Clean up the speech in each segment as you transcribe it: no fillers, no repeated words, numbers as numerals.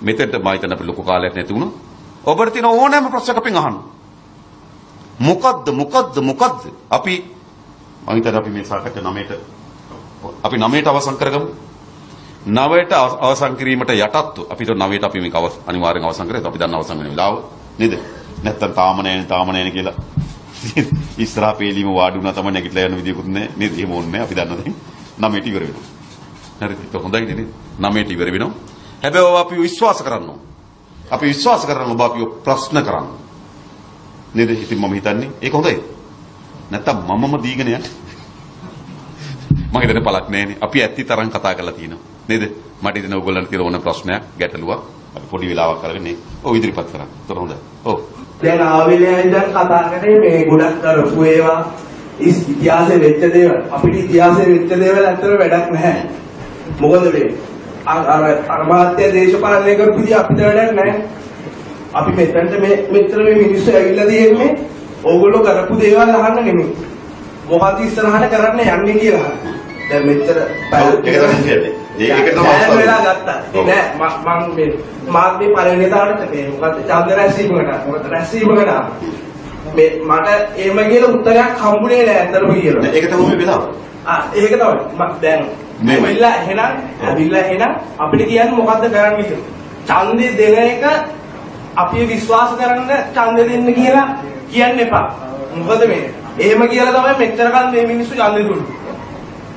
මෙතෙන්ට මම හිතන්නේ අපි ලොකු කාලයක් නැති වුණා. ඔබට තියෙන ඕනෑම ප්‍රශ්නයක් අපෙන් අහන්න. මොකද්ද අපි මම හිතන්නේ අපි මේ සාකච්ඡා 9ට අපි 9ට අවසන් කරගමු. 9ට අවසන් කිරීමට යටත්ව අපිට 9ට අපි මේක අනිවාර්යෙන් අවසන් කරේ. අපි දන්න අවසන් වෙන වෙලාව නේද? නැත්තම් තාම නැහැ කියලා ඉස්සරහා පෙළීම වාඩි වුණා තමයි නැගිටලා යන විදියකුත් නැහැ. නේද? එහෙම ඕනේ අපි දන්න දේ 9ට ඉවර වෙනවා. හරිද? ඒක හොඳයි නේද? 9ට ඉවර වෙනවා. හැබැයි ඔබ අපි විශ්වාස කරන්න ඕන. අපි විශ්වාස කරන ඔබ අපි ප්‍රශ්න කරන්න. නේද? ඉතින් මම හිතන්නේ ඒක හොඳයි. නැත්තම් මමම දීගෙන යන්න. මම හිතන්නේ පළක් නැහැනේ. අපි ඇත්ති තරම් කතා කරලා තියෙනවා. නේද? මට ඉතින් ඔයගොල්ලන්ට තියෙන ඕන ප්‍රශ්නයක් ගැටලුවක් අපි පොඩි වෙලාවක් කරගෙන ඔය ඉදිරිපත් කරන්න. ඒතර හොඳයි. ඔව්. දැන් ආවිලේ ඉඳන් කතා කරේ මේ ගොඩක් කරපු ඒවා ඉතිහාසයේ වෙච්ච දේවල්. අපිට ඉතිහාසයේ වෙච්ච දේවල් අතර වැඩක් නැහැ. මොකද මේ අර මහත්ය දේශපාලනය කරපු විදිහ අපිට වැඩක් නැහැ. අපි මෙතනට මෙතන මේ මිනිස්සු ඇවිල්ලා තියෙන්නේ ඕගොල්ලෝ කරපු දේවල් අහන්න නෙමෙයි. මොකද ඉස්සරහට කරන්න යන්නේ කියලා. දැන් මෙච්චර ඒක තමයි වෙලා ගත්තා. නෑ මම මේ පළවෙනි දාට මේ මොකද ඡන්ද රැස්වීමකට මොකද රැස්වීමකට මේ මට එහෙම කියලා උත්තරයක් හම්බුනේ නෑ අතරම කියලා. ඒක තමයි මේ වෙලාව. ඒක තමයි. දැන් ඇවිල්ලා එහෙනම් අපිට කියන්නේ මොකද්ද කරන්න කියලා. ඡන්දේ දෙන එක අපි විශ්වාස කරන්න ඡන්දේ දෙන්න කියලා කියන්න එපා. මොකද මේ එහෙම කියලා තමයි මෙච්චරකන් මේ මිනිස්සු ඡන්දේ දුන්නේ.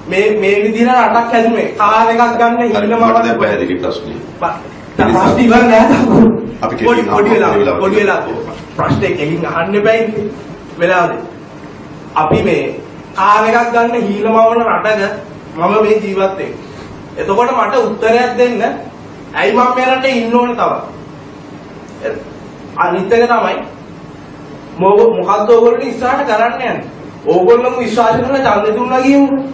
මේ විදිහට රටක් හැදුනේ. කාර් එකක් ගන්න හිලම මට දැන් පැහැදිලි ප්‍රශ්නේ. ප්‍රශ්න ඉවර නෑ. අපි පොඩි වෙලා ප්‍රශ්නේ කෙලින් අහන්න බෑනේ. වෙලාවදී අපි මේ කාර් එකක් ගන්න හිලමවන රටක මම මේ ජීවත් වෙන්නේ. එතකොට මට උත්තරයක් දෙන්න ඇයි මම මේ රටේ ඉන්න ඕනේ තව? අනිත් එක තමයි මොකද්ද ඕගොල්ලෝ ඉස්සරහට කරන්න යන්නේ? ඕගොල්ලෝම විශ්වාස කරන ඡන්දෙ දුන්නා කියමු.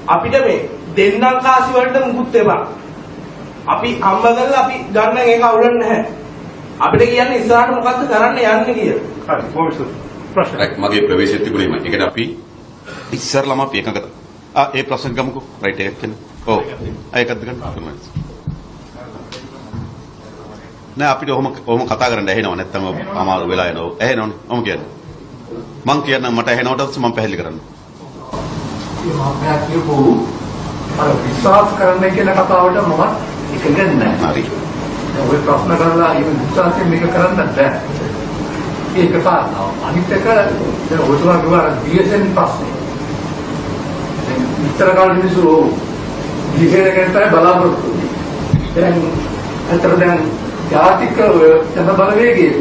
අපිට මේ දෙන්නම් කාසි වලට මුකුත් එපා. අපි හම්බ කරලා අපි ගන්න එක අවුලක් නැහැ. අපිට කියන්නේ ඉස්සරහට මොකද්ද කරන්න යන්නේ කියලා. හරි. කොහොමද ප්‍රශ්න? මගේ ප්‍රවේශය තිබුණේම. ඒකට අපි ඉස්සරලම අපි එකකට ඒ ප්‍රශ්න ගමුකෝ. රයිට් එකක් කියන්න. ඔව්. ඒකත් ගන්න. නෑ අපිට ඔහොම කතා කරන්න ඇහෙනව නැත්තම් අමාරු වෙලා යනවා. ඇහෙනවනේ. ඔහොම කියන්නේ. මං කියන්නම් මට ඇහෙනවට මම පැහැදිලි කරන්න. මම කියපෝ අර විශ්වාස කරන්න කියන කතාවට මම එකඟ නැහැ. හරි. ඔය ප්‍රශ්න කරලා ඉතින් විශ්වාසයෙන් මේක කරන්න බෑ. ඒක කාරණා. අනිත් එක දැන් ඔයතුමා කිව්වා DSN ප්‍රශ්නේ. දැන් විතර කාල මිනිස්සු DSN එකට බලාපොරොත්තු වෙන්නේ. දැන් දැන් ජාතික ජන බලවේගයේ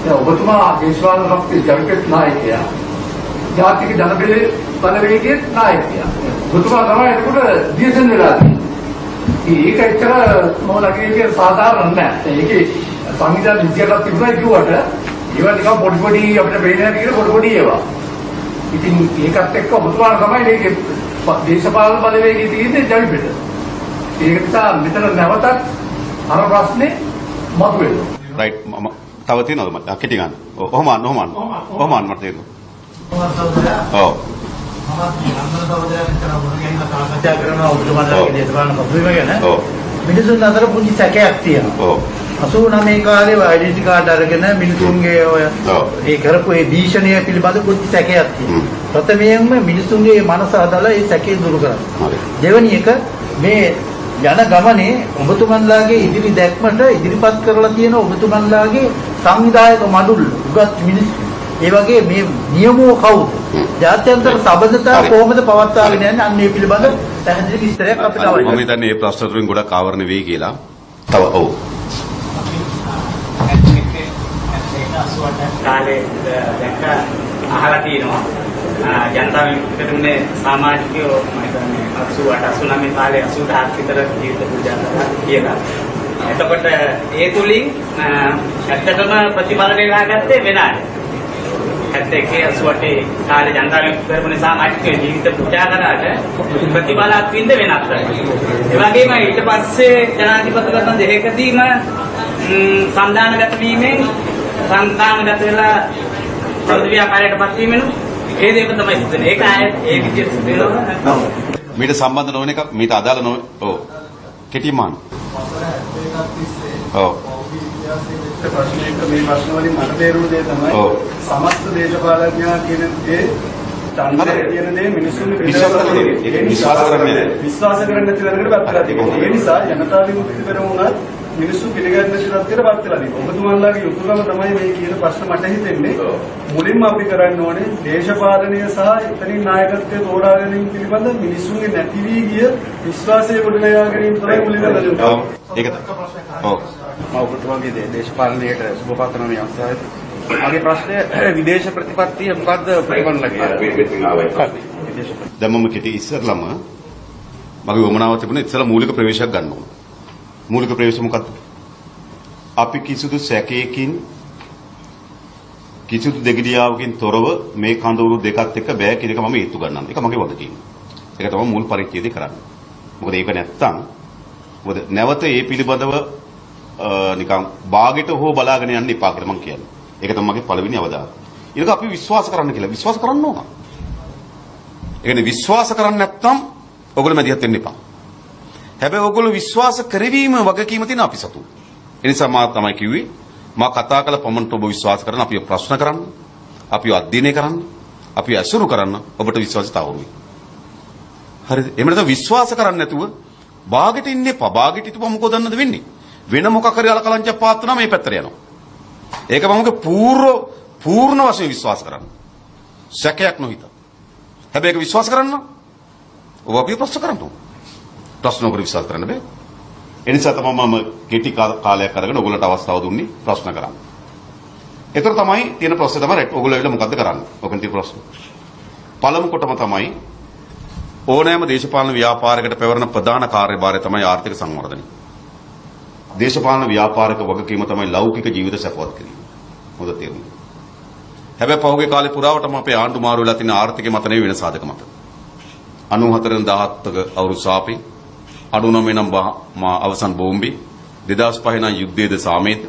දැන් ඔබතුමා විශ්වාස ශක්තිය ජවිපෙත් නායකයා. ජාතික ජන බලවේගයේ නායකයා. ඔබතුමා තමයි ඒකට DSN වෙලා තියෙන්නේ. ඒක එච්චර මොනවාගේ සාධාරණ නැහැ. ඒකේ සංවිධාන විද්‍යාවක් තිබුණා කිව්වට ඒවා නිකන් පොඩි අපිට පේන්නේ නැහැ කියලා පොඩි ඒවා. ඉතින් ඒකත් එක්ක ඔබතුමාට තමයි මේකේ දේශපාලන බලවේගයේ තියෙන්නේ ජවිපෙට. ඒක නිසා මෙතන නැවතත් අර ප්‍රශ්නේ මතුවෙනවා. රයිට් මම තව තියෙනවද මට කෙටි ගන්න. ඔහොම මට තේරෙනවා. ඔව්. මිනිසුන් අතර පුංචි සැකයක් තියෙනවා. 89 කාලේ ඩෙන්ටිටි කාඩ් අරගෙන මිනිසුන්ගේ ඔය ඒ කරපු ඒ භීෂණය පිළිබඳ පුංචි සැකයක් තියෙනවා. ප්‍රථමයෙන්ම මිනිසුන්ගේ මනස හදලා ඒ සැකේ දුරු කරන්න. දෙවෙනි එක මේ යන ගමනේ ඔබතුමන්ලාගේ ඉදිරි දැක්මට ඉදිරිපත් කරලා තියෙන ඔබතුමන්ලාගේ සංවිධායක මඩුල් උගත් මිනිස්සු ඒ වගේ මේ නියමෝ කවුද? ජාත්‍යන්තර සබඳතා කොහොමද පවත්වාගෙන යන්නේ? අන්න ඒ පිළිබඳ පැහැදිලි විස්තරයක් අපිට අවශ්‍යයි. මම හිතන්නේ මේ ප්‍රශ්න වලින් ගොඩක් ආවරණ වෙයි කියලා. තව ඔව්. කාලේ දැක්ක අහලා තියෙනවා. ජනතා විමුක්තිකරණයේ සමාජිකයෝ මම හිතන්නේ 88 89 කාලේ 80000ක් විතර ජීවිත පූජා කරලා කියලා. එතකොට ඒ තුලින් ඇත්තටම ප්‍රතිඵල ලබා ගත්තේ වෙන අය. 71 88 කාලේ ජනතා විමුක්තිකරණයේ සමාජිකයෝ ජීවිත පූජා කරාට ප්‍රතිඵලක් වින්ද වෙනස්. ඒ වගේම ඊට පස්සේ ජනාධිපතිකරණ දෙකකදීම සංධානගත වීමෙන් සංධානගත වෙලා ප්‍රතිව්‍යාපාරයට පත් වීමෙන් ඒ දෙක තමයි සිදුනේ. ඒක ආයේ ඒ විදිහට සිදු වෙනවා. මීට සම්බන්ධ නොවන එක මීට අදාළ නොවේ. ඔව්. කෙටිමාන. වසර 71ක් තිස්සේ ඔව්. ප්‍රශ්නයක මේ ප්‍රශ්න වලින් මට තේරුණ දේ තමයි ඔව්. සමස්ත දේශපාලඥයා කියන දේ ඡන්දය කියන දේ මිනිස්සුන් විශ්වාස කරන්නේ නැහැ. ඒක විශ්වාස කරන්නේ නැහැ. විශ්වාස කරන්නේ නැති වෙනකට පැත්තලා තියෙනවා. ඒ නිසා ජනතා විමුක්ති පෙරමුණත් මිනිස්සු පිළිගන්නේ නැති තත්ත්වයට පත් වෙලා තියෙනවා. ඔබතුමාලාගේ යුතුයකම තමයි මේ කියන ප්‍රශ්න මට හිතෙන්නේ. මුලින්ම අපි කරන්න ඕනේ දේශපාලනය සහ එතනින් නායකත්වය තෝරා ගැනීම පිළිබඳ මිනිස්සුන්ගේ නැති වී ගිය විශ්වාසය ගොඩනගා ගැනීම තමයි මුලින්ම කරන්නේ. ඔව්. ඒක ඔව්. මම ඔබතුමාගේ දේශපාලනයට සුබ පතන මේ අවස්ථාවේ මගේ ප්‍රශ්නය විදේශ ප්‍රතිපත්තිය මොකද්ද ප්‍රතිපන්නලා කියලා. දැන් මම කිටි ඉස්සරලම මගේ වමනාව තිබුණේ ඉස්සලා මූලික ප්‍රවේශයක් ගන්න ඕන. මූලික ප්‍රවේශය මොකද්ද? අපි කිසිදු සැකයකින් කිසිදු දෙගිඩියාවකින් තොරව මේ කඳවුරු දෙකත් එක්ක බෑ කියන එක මම හේතු ගන්නවා. ඒක මගේ වගකීම. ඒක තමයි මුල් පරිච්ඡේදය කරන්නේ. මොකද ඒක නැත්තම් මොකද නැවත ඒ පිළිබඳව නිකන් ਬਾගෙට හෝ බලාගෙන යන්න එපා කියලා මම කියන්නේ. ඒක තමයි මගේ පළවෙනි අවධානය. ඊළඟ අපි විශ්වාස කරන්න කියලා. විශ්වාස කරන්න ඕන. ඒ කියන්නේ විශ්වාස කරන්නේ නැත්තම් ඔයගොල්ලෝ මැදිහත් වෙන්න එපා. හැබැයි ඔයගොල්ලෝ විශ්වාස කරවීම වගකීම තියෙන අපි සතු. ඒ නිසා මා තමයි කිව්වේ මා කතා කළ පමණට ඔබ විශ්වාස කරන අපිව ප්‍රශ්න කරන්න, අපිව අධ්‍යයනය කරන්න, අපිව ඇසුරු කරන්න ඔබට විශ්වාසය තවරුයි. හරිද? එහෙම නැත්නම් විශ්වාස කරන්නේ නැතුව ਬਾගෙට ඉන්න එපා. ਬਾගෙට ඉතපුවා මොකද දන්නද වෙන්නේ? වෙන මොකක් හරි අලකලංචක් පාත්තුනා මේ පැත්තට යනවා. ඒක මමගේ පූර්ණ වශයෙන් විශ්වාස කරන්න. සැකයක් නොහිත. හැබැයි ඒක විශ්වාස කරන්න ඔබ අපිව ප්‍රශ්න කරන්න ඕන. ප්‍රශ්න නොකර විශ්වාස කරන්න බෑ. ඒ නිසා තමයි මම කෙටි කාලයක් අරගෙන ඔයගොල්ලන්ට අවස්ථාව දුන්නේ ප්‍රශ්න කරන්න. ඒතර තමයි තියෙන ප්‍රශ්නේ තමයි ඔයගොල්ලෝ ඇවිල්ලා මොකද්ද කරන්නේ? ඔකෙන් තියෙන ප්‍රශ්න. පළමු කොටම තමයි ඕනෑම දේශපාලන ව්‍යාපාරයකට පැවරෙන ප්‍රධාන කාර්යභාරය තමයි ආර්ථික සංවර්ධනය. දේශපාලන ව්‍යාපාරික වගකීම තමයි ලෞකික ජීවිත සැපවත් කිරීම. හොඳ තේරුම්. හැබැයි පහුගිය කාලේ පුරාවටම අපේ ආණ්ඩු මාරු වෙලා තියෙන ආර්ථිකය මත නෙවෙයි වෙන සාධක මත. 94 17ක අවුරුදු සාපේ 99 නම් අවසන් බෝම්බේ 2005 නම් යුද්ධයේද සාමේත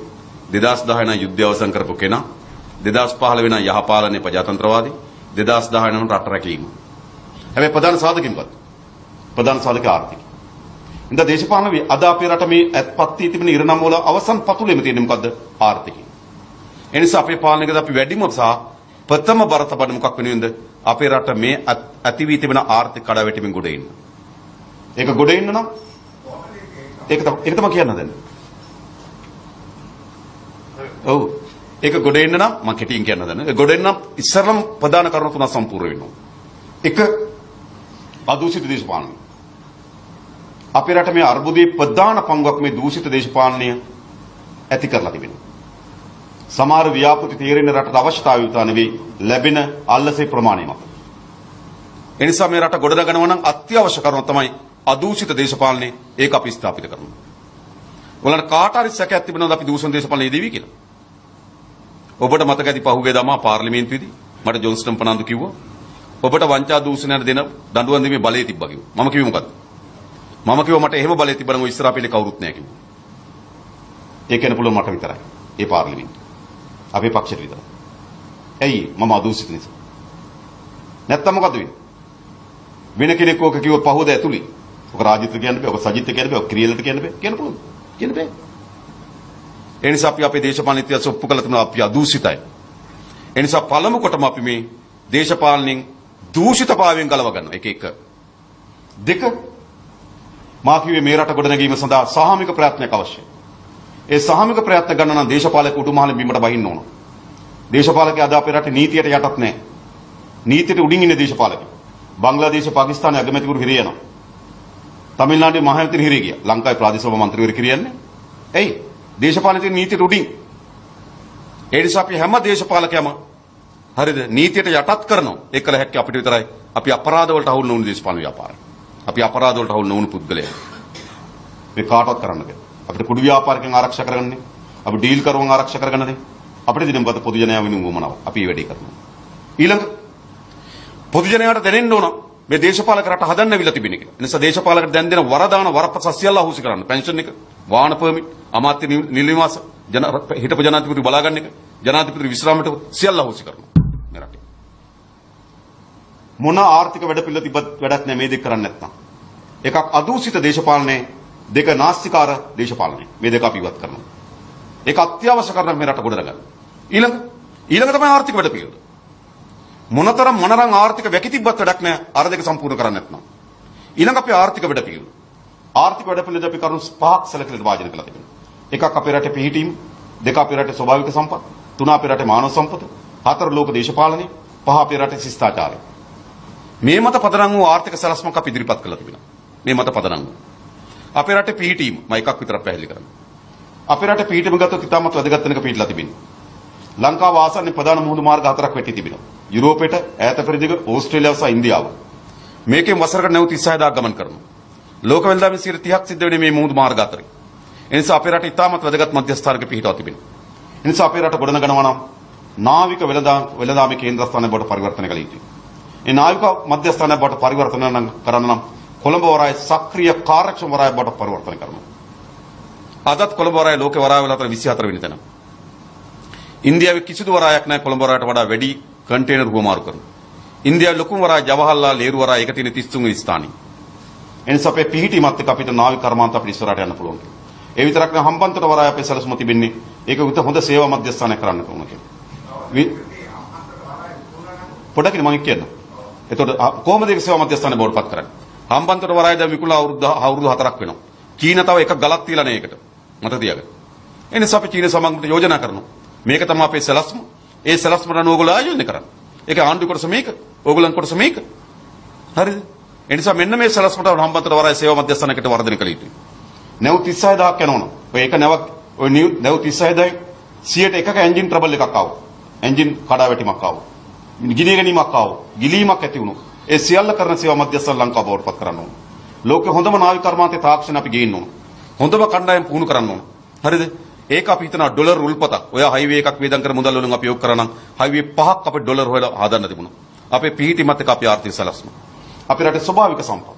2010 නම් යුද්ධය අවසන් කරපු කෙනා 2015 නම් යහපාලනයේ ප්‍රජාතන්ත්‍රවාදී 2010 නම් රට රැකීම. හැබැයි ප්‍රධාන සාධකෙ මොකක්ද? ප්‍රධාන සාධක ආර්ථිකය. ඉතින් දේශපාලන අද අපේ රට මේ ඇත්පත් වී තිබෙන ඉරණම් වල අවසන් පතුලෙම තියෙන්නේ මොකද්ද? ආර්ථිකය. ඒ නිසා අපේ පාලනයකදී අපි වැඩිම සහ ප්‍රථම බර තබන මොකක් වෙනුවෙන්ද? අපේ රට මේ ඇති වී තිබෙන ආර්ථික කඩාවැටීමෙන් ගොඩ එන්න. ඒක ගොඩ එන්න නම් ඒක තමයි කියන්න දැන්. ඔව්. ඒක ගොඩ එන්න නම් මම කෙටියෙන් කියන්න දැන්. ඒ ගොඩ එන්න නම් ඉස්සරලම ප්‍රධාන කරුණු තුනක් සම්පූර්ණ වෙන්න ඕන. එක අදූෂිත දේශපාලනය. අපේ රට මේ අර්බුදයේ ප්‍රධාන පංගුවක් මේ දූෂිත දේශපාලනය ඇති කරලා තිබෙනවා. සමහර ව්‍යාපෘති තීරණ රටට අවශ්‍යතාවය උදා නෙවෙයි ලැබෙන අල්ලසේ ප්‍රමාණය මත. ඒ නිසා මේ රට ගොඩනගනවා නම් අත්‍යවශ්‍ය කරුණ තමයි අදූෂිත දේශපාලනය. ඒක අපි ස්ථාපිත කරනවා. ඔයාලට කාට හරි සැකයක් තිබෙනවද අපි දූෂණ දේශපාලනය යෙදෙවි කියලා? ඔබට මතක ඇති පහුගිය දමා පාර්ලිමේන්තුවේදී මට ජොන්ස්ටන් පනන්දු කිව්වා ඔබට වංචා දූෂණයට දෙන දඬුවම් දීමේ බලය තිබ්බා කිව්වා. මම කිව්වේ මොකද්ද? මම කිව්වා මට එහෙම බලය තිබ්බනම් ඔය ඉස්සරහා පිළේ කවුරුත් නැහැ කිව්වා. ඒ කියන්න පුළුවන් මට විතරයි. ඒ පාර්ලිමේන්තුව. අපේ පක්ෂයට විතරයි. ඇයි? මම අදූෂිත නිසා. නැත්තම් මොකද වෙන්නේ? වෙන කෙනෙක් ඕක කිව්වොත් පහුවද ඇතුළේ. ඔක රාජිත් කියන්න බෑ, ඔක සජිත් කියන්න බෑ, ඔක ක්‍රියලට කියන්න බෑ. කියන්න පුළුවන්. කියන්න බෑ. ඒ නිසා අපි අපේ දේශපාලන ඉතිහාසය ඔප්පු කළ තිබුණා අපි අදූෂිතයි. ඒ නිසා පළමු කොටම අපි මේ දේශපාලනින් දූෂිතභාවයෙන් ගලව ගන්නවා. එක. දෙක මා කිව්වේ මේ රට ගොඩනැගීම සඳහා සාහමික ප්‍රයත්නයක් අවශ්‍යයි. ඒ සාහමික ප්‍රයත්න ගන්න නම් දේශපාලක උඩුමහලින් බිමට බහින්න ඕන. දේශපාලකයා අද අපේ රටේ නීතියට යටත් නැහැ. නීතියට උඩින් ඉන්නේ දේශපාලකයෝ. බංග්ලාදේශ පාකිස්තානයේ අගමැතිවරු හිරිය යනවා. තමිල්නාඩුවේ මහමැතිවරු හිරිය ගියා. ලංකාවේ ප්‍රාදේශ සභා මන්ත්‍රීවරු හිරියන්නේ. ඇයි? දේශපාලනයේ නීතියට උඩින්. ඒ නිසා අපි හැම දේශපාලකයම හරිද නීතියට යටත් කරනවා. ඒක කළ හැක්කේ අපිට විතරයි. අපි අපරාධ වලට අහුල් නොවුණු දේශපාලන ව්‍යාපාරය. අපි අපරාධ වලට අහුල් නොවුණු පුද්ගලයන්. මේ කාටවත් කරන්න බෑ. අපිට කුඩු ව්‍යාපාරිකයන් ආරක්ෂා කරගන්නේ. අපි ඩීල් කරුවන් ආරක්ෂා කරගන්නනේ. අපිට දින මොකද පොදු ජනයා වෙනුම් වමනාව. අපි මේ වැඩේ කරනවා. ඊළඟ පොදු ජනයාට දැනෙන්න ඕන මේ දේශපාලක රට හදන්න විලා තිබෙන එක. ඒ නිසා දේශපාලකට දැන් දෙන වරදාන වරප්‍රසස් සියල්ල අහුසි කරන්න. පෙන්ෂන් එක, වාහන පර්මිට්, අමාත්‍ය නිලනිවාස, හිටපු ජනාධිපති බලා ගන්න එක, ජනාධිපති විශ්‍රාමයට සියල්ල අහුසි කරනවා. මේ රටේ. මොන ආර්ථික වැඩ පිළිවෙල තිබ්බත් වැඩක් නැහැ මේ දෙක කරන්නේ නැත්නම්. එකක් අදූෂිත දේශපාලනයේ දෙක නාස්තිකාර දේශපාලනය. මේ දෙක අපි ඉවත් කරනවා. ඒක අත්‍යවශ්‍ය කරන මේ රට ගොඩනගන්න. ඊළඟ තමයි ආර්ථික වැඩපිළිවෙල. මොනතරම් මොනරම් ආර්ථික වැකිතිබ්බත් වැඩක් නැහැ අර දෙක සම්පූර්ණ කරන්නේ නැත්නම්. ඊළඟ අපේ ආර්ථික වැඩපිළිවෙල. ආර්ථික වැඩපිළිවෙල අපි කරුණු 5ක් සැලකලා වාජනය කළා තිබෙනවා. එකක් අපේ රටේ පිහිටීම්, දෙක අපේ රටේ ස්වභාවික සම්පත්, තුන අපේ රටේ මානව සම්පත, හතර ලෝක දේශපාලනය, පහ අපේ රටේ ශිෂ්ටාචාරය. මේ මත පදනම් වූ ආර්ථික සැලැස්මක් අපි ඉදිරිපත් කළා තිබෙනවා. මේ මත පදනම් වූ අපේ රටේ පිහිටීම මම එකක් විතරක් පැහැදිලි කරනවා. අපේ රටේ පිහිටීම ගත්තොත් ඉතාමත් වැදගත් වෙනක පිහිටලා තිබෙනවා. ලංකාව ආසන්න ප්‍රධාන මුහුදු මාර්ග 4ක් වෙටි තිබෙනවා. යුරෝපයට, ඈත පෙරදිග, ඕස්ට්‍රේලියාව සහ ඉන්දියාව. මේකෙන් වසරකට නැවත 36000ක් ගමන් කරනවා. ලෝක වෙළඳාමේ 30ක් සිද්ධ වෙන්නේ මේ මුහුදු මාර්ග අතරේ. ඒ නිසා අපේ රට ඉතාමත් වැදගත් මධ්‍යස්ථානක පිහිටවා තිබෙනවා. ඒ නිසා අපේ රට ගොඩනගනවා නම් නාවික වෙළඳාමේ කේන්ද්‍රස්ථානයක් බවට පරිවර්තනය කළ යුතුයි. ඒ නාවික මධ්‍යස්ථානයක් බවට පරිවර්තනය කරන්න නම් කොළඹ වරාය සක්‍රීය කාර්යක්ෂම වරාය බවට පරිවර්තනය කරනවා. අදත් කොළඹ වරාය ලෝකේ වරායවල අතර 24 වෙනි තැන. ඉන්දියාවේ කිසිදු වරායක් නැහැ කොළඹ වරායට වඩා වැඩි කන්ටේනර් හුවමාරු කරන. ඉන්දියාවේ ලොකුම වරාය ජවහර්ලාල් නේරු වරාය එක තියෙන 33 වෙනි ස්ථානයේ. එනිසා අපේ පිහිටීමත් එක්ක අපිට නාවික කර්මාන්ත අපිට ඉස්සරහට යන්න පුළුවන්. ඒ විතරක් නෙවෙයි හම්බන්තොට වරාය අපේ සැලසුම තිබෙන්නේ ඒක උත හොඳ සේවා මධ්‍යස්ථානයක් කරන්න ඕන කියලා. පොඩකින් මම කියන්න. එතකොට කොහොමද ඒක සේවා මධ්‍යස්ථානය බවට පත් කරන්නේ? හම්බන්තොට වරාය දැන් විකුණලා අවුරුදු 4ක් වෙනවා. චීන තව එක ගලක් තියලා නැහැ ඒකට. මත තියාගන්න. ඒ නිසා අපි චීන සමගට යෝජනා කරනවා. මේක තමයි අපේ සැලැස්ම. ඒ සැලැස්මට අනුව ඕගොල්ලෝ ආයෝජනය කරන්න. ඒක ආණ්ඩු කොටස මේක. ඕගොල්ලන් කොටස මේක. හරිද? ඒ නිසා මෙන්න මේ සැලැස්මට හම්බන්තොට වරාය සේවා මධ්‍යස්ථානයකට වර්ධනය කළ යුතුයි. නැව් 36000ක් යනවනේ. ඔය එක නැවක් ඔය නැව් 36000යි 100ට එකක එන්ජින් ට්‍රබල් එකක් ආවා. එන්ජින් කඩාවැටීමක් ආවා. ගිනි ගැනීමක් ආවා. ගිලීමක් ඇති වුණා. ඒ සියල්ල කරන සේවා මධ්‍යස්ථාන ලංකාව බවට පත් කරන්න ඕන. ලෝකේ හොඳම නාවික කර්මාන්තයේ තාක්ෂණ අපි ගේන්න ඕන. හොඳම කණ්ඩායම් පුහුණු කරන්න ඕන. හරිද? ඒක අපි හිතනවා ඩොලර් උල්පතක්. ඔය හයිවේ එකක් වේදම් කර මුදල් වලින් අපි යොක් කරා නම් හයිවේ 5ක් අපේ ඩොලර් හොයලා හදන්න තිබුණා. අපේ පිහිටීමත් එක්ක අපේ ආර්ථික සැලැස්ම. අපේ රටේ ස්වභාවික සම්පත්.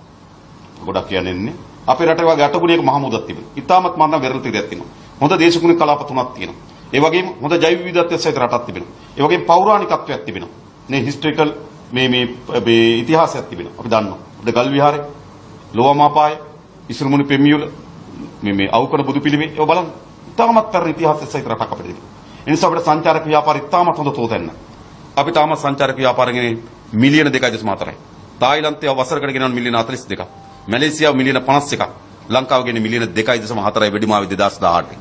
ගොඩක් කියන්නේ අපේ රටේ වගේ අටගුණයක මහමුදක් තිබෙනවා. ඉතාමත් මරණ වෙරළ තීරයක් තියෙනවා. හොඳ දේශගුණික කලාප තුනක් තියෙනවා. ඒ වගේම හොඳ ජෛව විවිධත්වය සහිත රටක් තිබෙනවා. ඒ වගේම පෞරාණිකත්වයක් තිබෙනවා. මේ හිස්ටරිකල් මේ ඉතිහාසයක් තිබෙනවා. අපි දන්නවා. අපේ ගල් විහාරය, ලෝවාමාපාය, ඉසුරුමුණි පෙම්මියුල මේ අවකන බුදු පිළිමේ ඒව බලන්න. ඉතාමත් පෙර ඉතිහාසයක් සහිත රටක් අපිට තියෙනවා. ඒ නිසා අපේ සංචාරක ව්‍යාපාරය ඉතාමත් හොඳ තෝතැන්න. අපි තාමත් සංචාරක ව්‍යාපාරයෙන් මිලියන 2.4යි. තායිලන්තයේ වසරකට ගෙනන මිලියන 42ක්. මැලේසියාව මිලියන 51ක්. ලංකාව ගෙන මිලියන 2.4යි වැඩිමාවේ 2018.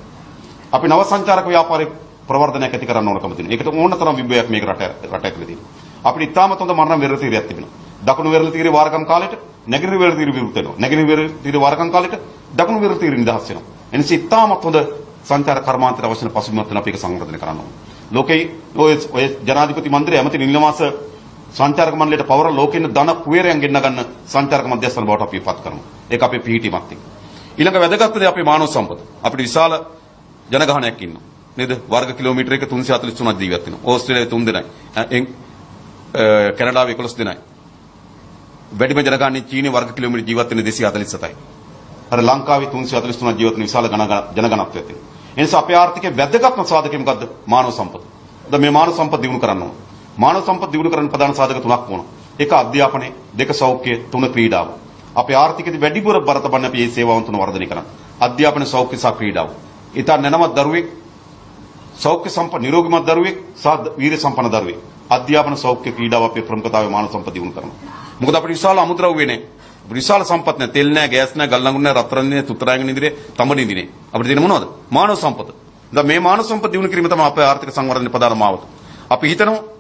අපි නව සංචාරක ව්‍යාපාරයේ ප්‍රවර්ධනයක් ඇති කරන්න ඕනකම තියෙනවා. ඒකට ඕන තරම් විභවයක් මේක රට ඇතුලේ තියෙනවා. අපිට ඉතාමත් හොඳ මරණ වෙරළ තීරයක් තිබෙනවා. දකුණු වෙරළ තීරේ වාරකම් කාලෙට නැගෙනහිර වෙරළ තීරේ විවෘත වෙනවා. නැගෙනහිර වෙරළ තීරේ වාරකම් කාලෙට දකුණු වෙරළ තීරේ නිදහස් වෙනවා. එනිසා ඉතාමත් හොඳ සංචාර කර්මාන්තයට අවශ්‍ය වෙන පසුබිමක් වෙන අපි ඒක සංවර්ධනය කරන්න ඕනේ. ලෝකේ ඔය ජනාධිපති මන්ත්‍රී ඇමති නිලමාස සංචාරක මණ්ඩලයට පවර ලෝකෙන්න ධන කුවේරයන් ගෙන්න ගන්න සංචාරක මධ්‍යස්ථාන බවට අපි පත් කරනවා. ඒක අපේ පිහිටීමත් එක්ක. ඊළඟ වැදගත් දේ අපේ මානව සම්පත. අපිට විශාල ජනගහනයක් ඉන්නවා. නේද? වර්ග කිලෝමීටර එක 343ක් ජීවත් වෙනවා. ඕස්ට්‍රේලියාවේ 3 දෙනයි. කැනඩාවේ 11 දෙනයි. වැඩිම ජනගහනය චීනයේ වර්ග කිලෝමීටර ජීවත් වෙන 247යි. අර ලංකාවේ 343ක් ජීවත් වෙන විශාල ජනගහනත්වයක් තියෙනවා. ඒ නිසා අපේ ආර්ථිකයේ වැදගත්ම සාධකය මොකද්ද? මානව සම්පත. දැන් මේ මානව සම්පත දිනු කරන්න ඕන. මානව සම්පත් දියුණු කරන්න ප්‍රධාන සාධක තුනක් වුණා. එක අධ්‍යාපනය, දෙක සෞඛ්‍ය, තුන ක්‍රීඩාව. අපේ ආර්ථිකයේදී වැඩිපුර බර තබන්නේ අපි මේ සේවාවන් තුන වර්ධනය කරන්න. අධ්‍යාපන, සෞඛ්‍ය සහ ක්‍රීඩාව. ඊට නැනවත් දරුවෙක්, සෞඛ්‍ය සම්පන්න නිරෝගීමත් දරුවෙක් සහ වීර්ය සම්පන්න දරුවෙක්. අධ්‍යාපන, සෞඛ්‍ය, ක්‍රීඩාව අපේ ප්‍රමුඛතාවය මානව සම්පත් දියුණු කරනවා. මොකද අපිට විශාල අමුද්‍රව්‍ය නැහැ. විශාල සම්පත් නැහැ. තෙල් නැහැ, ගෑස් නැහැ, ගල් ලඟුරු නැහැ, රත්තරන් නැහැ, තුතරාගෙන ඉදිරියේ තඹන ඉදිරියේ. අපිට තියෙන මොනවද? මානව සම්පත. දැන් මේ මානව සම්පත් දියුණු කිරීම තමයි අපේ ආර්ථික සංවර්ධනයේ ප්‍රධාන මාවත. අපි හිතනවා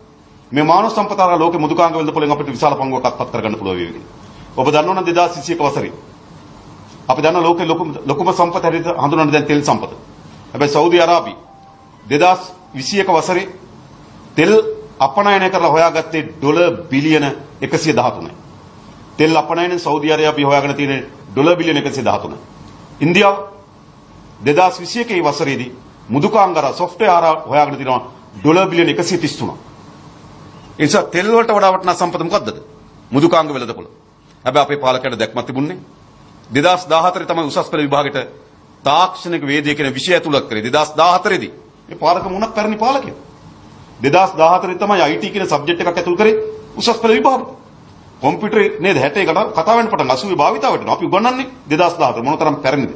මේ මානව සම්පතාර ලෝකෙ මුදුකාංග වෙළඳ පොලෙන් අපිට විශාල පංගුවක් අත්පත් කරගන්න පුළුවන් වේවි. ඔබ දන්නවනම් 2021 වසරේ අපි දන්න ලෝකෙ ලොකුම සම්පත හැටියට හඳුනන දැන් තෙල් සම්පත. හැබැයි සෞදි අරාබි 2021 වසරේ තෙල් අපනයනය කරලා හොයාගත්තේ ඩොලර් බිලියන 113යි. තෙල් අපනයනයෙන් සෞදි අරාබිය හොයාගෙන තියෙන ඩොලර් බිලියන 113යි. ඉන්දියාව 2021 වසරේදී මුදුකාංගර සොෆ්ට්වෙයාර් හොයාගෙන තියෙනවා ඩොලර් බිලියන 133ක්. ඒ නිසා තෙල් වලට වඩා වටිනා සම්පත මොකද්ද? මුදුකාංග වෙළඳපොළ. හැබැයි අපේ පාලකයන්ට දැක්මක් තිබුණේ 2014 තමයි උසස් පෙළ විභාගෙට තාක්ෂණික වේදිකේ කියන විෂය ඇතුළත් කරේ. 2014 දී මේ පාලක මුණක් පැරණි පාලකයෙක්. 2014 තමයි IT කියන සබ්ජෙක්ට් එකක් ඇතුළු කරේ උසස් පෙළ විභාගෙට. කොම්පියුටරේ නේද 61කට කතා වෙන්න පටන් 80 භාවිතාව වෙනවා. අපි උගන්වන්නේ 2014 මොනතරම් පැරණිද?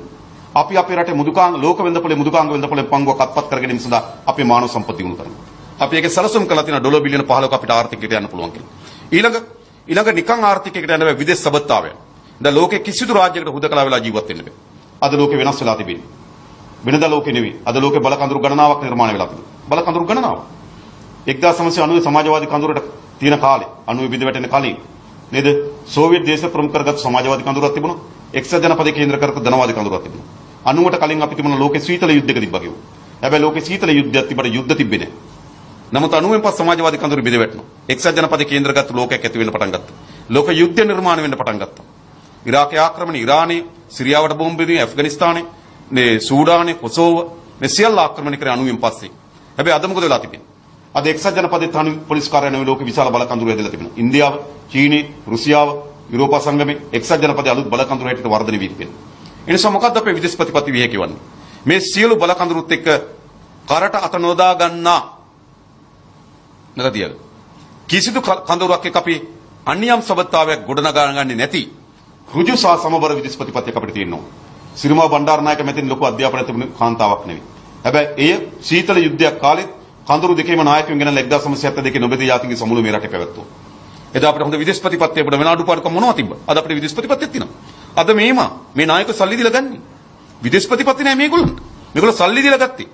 අපි අපේ රටේ මුදුකාංග ලෝක වෙළඳපොලේ මුදුකාංග වෙළඳපොලේ පංගුවක් අත්පත් කර ගැනීම සඳහා අපේ මානව සම්පත් දියුණු කරනවා. අපි ඒකේ සැලසුම් කළා තියෙනවා ඩොලර් බිලියන 15ක අපිට ආර්ථිකයට යන්න පුළුවන් කියලා. ඊළඟ නිකං ආර්ථිකයකට යන්න බෑ විදේශ සබත්තාවය. දැන් ලෝකේ කිසිදු රාජ්‍යයකට හුදකලා වෙලා ජීවත් වෙන්න බෑ. අද ලෝකේ වෙනස් වෙලා තිබෙන්නේ. වෙනදා ලෝකේ නෙවෙයි. අද ලෝකේ බල කඳුරු ගණනාවක් නිර්මාණය වෙලා තිබෙනවා. බල කඳුරු ගණනාව. 1990 සමාජවාදී කඳුරට තියෙන කාලේ 90 බිඳ වැටෙන කලින් නේද? සෝවියට් දේශ ප්‍රමුඛ කරගත් සමාජවාදී කඳුරක් තිබුණා. එක්සත් ජනපදයේ කේන්ද්‍ර කරගත් ධනවාදී කඳුරක් තිබුණා. 90ට කලින් අපි තිබුණ ලෝකේ සීතල යුද්ධයක තිබ්බා කිව්වා. හැබැයි ලෝකේ සීතල යුද්ධයක් තිබ්බට යුද්ධ තිබ්බේ නැහැ. නමුත් 90න් පස්සේ සමාජවාදී කඳුරු බිඳ වැටෙනවා. එක්සත් ජනපදයේ කේන්ද්‍රගත ලෝකයක් ඇති වෙන්න පටන් ගත්තා. ලෝක යුද්ධ නිර්මාණය වෙන්න පටන් ගත්තා. ඉරාකයේ ආක්‍රමණය, ඉරානයේ, සිරියාවට බෝම්බ බෙදීම, ඇෆ්ගනිස්තානයේ, මේ සූඩානයේ, කොසෝව මේ සියල්ල ආක්‍රමණය කරේ 90න් පස්සේ. හැබැයි අද මොකද වෙලා තිබෙන්නේ? අද එක්සත් ජනපදයේ තනි පොලිස් කාර්යාලය ලෝකේ විශාල බල කඳුරු ඇදලා තිබෙනවා. ඉන්දියාව, චීනය, රුසියාව, යුරෝපා සංගමයේ එක්සත් ජනපදයේ අලුත් බල කඳුරු හැටියට වර්ධනය වී තිබෙනවා. ඒ නිසා මොකද්ද අපේ විදේශ ප්‍රතිපත්ති විහෙකිවන්නේ? මේ සියලු බල කඳුරුත් එක්ක කරට අත නොදා ගන්නා නේද? කිසිදු කඳුරක් එක්ක අපි අන්‍යම් සබත්තාවයක් ගොඩනගාගන්නේ නැති ඍජු සහ සමබර විදේශ ප්‍රතිපත්තියක් අපිට තියෙනවා. සිරිමා බණ්ඩාරනායක මැතින් ලොකු අධ්‍යාපනය තිබුණ කාන්තාවක් නෙවෙයි. හැබැයි එය සීතල යුද්ධයක් කාලෙත් කඳුරු දෙකේම නායකයන් ගෙනල්ලා 1972 නොබෙදී යාතිගේ සමුළු මේ රටේ පැවැත්තුවා. එදා අපිට හොඳ විදේශ ප්‍රතිපත්තිය අපිට වෙන අඩුපාඩුකම් මොනවද තිබ්බ? අද අපිට විදේශ ප්‍රතිපත්තියක් තියෙනවා. අද මේ නායක සල්ලි දීලා ගන්නේ. විදේශ ප්‍රතිපත්ති නෑ මේගොල්ලන්ට. මේගොල්ලෝ සල්ලි දීලා ගත්තේ.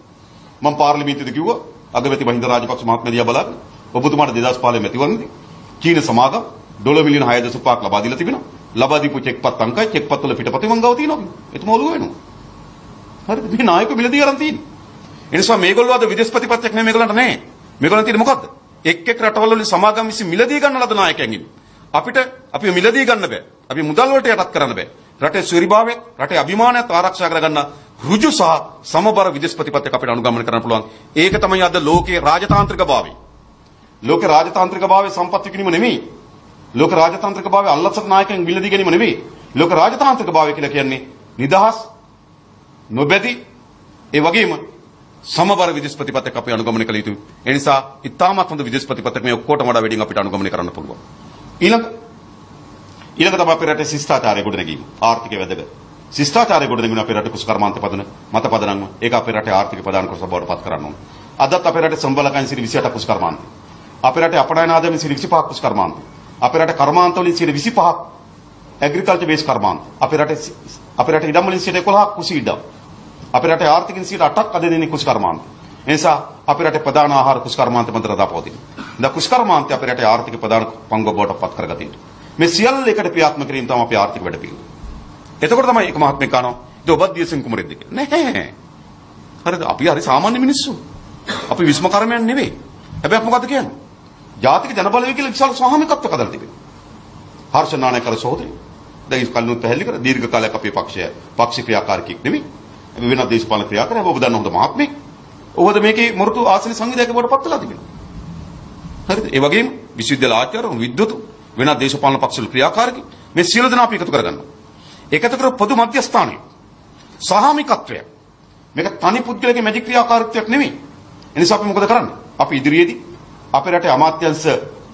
මම පාර්ලිමේන්තුවේදී කිව්වා අගමැති මහින්ද රාජපක්ෂ මහත්මයා දිහා බලන්න ඔබතුමාට 2015 මැතිවරණදී චීන සමාගම් ඩොලර් මිලියන 6.5ක් ලබා දීලා තිබෙනවා. ලබා දීපු චෙක්පත් අංකයි චෙක්පත් වල පිටපතේ මං ගාව තියෙනවා. එතුමා ඔළුව වෙනවා. හරිද? මේ නායකයෝ මිලදී අරන් තියෙන්නේ. ඒ නිසා මේගොල්ලෝ අද විදේශ ප්‍රතිපත්තියක් නෙමෙයි මේගොල්ලන්ට නැහැ. මේගොල්ලන් තියෙන්නේ මොකද්ද? එක් රටවල වලින් සමාගම් විසින් මිලදී ගන්න ලද නායකයන් ඉන්නේ. අපිව මිලදී ගන්න බෑ. අපි මුදල් වලට යටත් කරන්න බෑ. රටේ ස්වෛරීභාවය, රටේ අභිමානයත් ආරක්ෂා කරගන්න ඍජු සහ සමබර විදේශ ප්‍රතිපත්තියක් අපිට අනුගමනය කරන්න පුළුවන්. ඒක තමයි අද ලෝකයේ රාජතාන්ත්‍රික භාවය. ලෝක රාජතාන්ත්‍රික භාවයේ සම්පත් විකිණීම නෙමෙයි. ලෝක රාජතාන්ත්‍රික භාවයේ අල්ලසත් නායකයන් මිලදී ගැනීම නෙමෙයි. ලෝක රාජතාන්ත්‍රික භාවය කියලා කියන්නේ නිදහස් නොබැදී ඒ වගේම සමබර විදේශ ප්‍රතිපත්තියක් අපි අනුගමනය කළ යුතුයි. ඒ නිසා ඉතාමත් හොඳ විදේශ ප්‍රතිපත්තියක් මේ ඔක්කොටම වඩා වැඩියෙන් අපිට අනුගමනය කරන්න පුළුවන්. ඊළඟ තමයි අපේ රටේ ශිෂ්ටාචාරය ගොඩනැගීම. ආර්ථිකය වැදගත්. ශිෂ්ටාචාරය ගොඩනැගීම අපේ රටේ කුසකර්මාන්ත පදන මත පදනම්ම ඒක අපේ රටේ ආර්ථික ප්‍රධාන කොටස බවට පත් කරන්න ඕන. අදත් අපේ රටේ සම්බලකයන් සිට 28ක් කුසකර්මාන්ත. අපේ රටේ අපනයන ආදායම සිට 25ක් කුසකර්මාන්ත. අපේ රටේ කර්මාන්ත වලින් සිට 25ක් ඇග්‍රිකල්චර් බේස් කර්මාන්ත. අපේ රටේ ඉඩම් වලින් සිට 11ක් කුසි ඉඩම්. අපේ රටේ ආර්ථිකෙන් සිට 8ක් අද දෙන්නේ කුසකර්මාන්ත. ඒ නිසා අපේ රටේ ප්‍රධාන ආහාර කුසකර්මාන්ත මන්ත්‍ර දාපවතින. දැන් කුසකර්මාන්ත අපේ රටේ ආර්ථික ප්‍රධාන පංගුව බවට පත් කරගතියි. මේ සියල්ල එකට ක්‍රියාත්මක කිරීම තමයි අපේ ආර්ථික වැඩපිළිවෙල. එතකොට තමයි එක මහත්මයෙක් කනවා ඒක ඔබත් දියසෙන් කුමරෙක්ද කියලා. නැහැ. හරිද? අපි හරි සාමාන්‍ය මිනිස්සු. අපි විස්ම කර්මයන් නෙවෙයි. හැබැයි අපි මොකද්ද කියන්නේ? ජාතික ජනබලවේගය කියලා විශාල ස්වාමිකත්වයක් හදලා තිබෙනවා. හර්ෂ නානායකර සහෝදරයෝ. දැන් කල්නුත් පැහැදිලි කර දීර්ඝ කාලයක් අපේ පක්ෂ ක්‍රියාකාරකෙක් නෙවෙයි. අපි වෙනත් දේශපාලන ක්‍රියාකාරයෙක්. ඔබ දන්න හොඳ මහත්මයෙක්. ඔබද මේකේ මොරටු ආසන සංවිධායක බවට පත් වෙලා තිබෙනවා. හරිද? ඒ වගේම විශ්වවිද්‍යාල ආචාර්යවරු, විද්වතුන්, වෙනත් දේශපාලන පක්ෂවල ක්‍රියාකාරකෙක් මේ සියලු දෙනා අපි එකතු කරගන්නවා. එකතු කර පොදු මධ්‍යස්ථානය. සහාමිකත්වය. මේක තනි පුද්ගලගේ මැජික් ක්‍රියාකාරීත්වයක් නෙවෙයි. ඒ නිසා අපි මොකද කරන්නේ? අපි ඉදිරියේදී අපේ රටේ අමාත්‍යංශ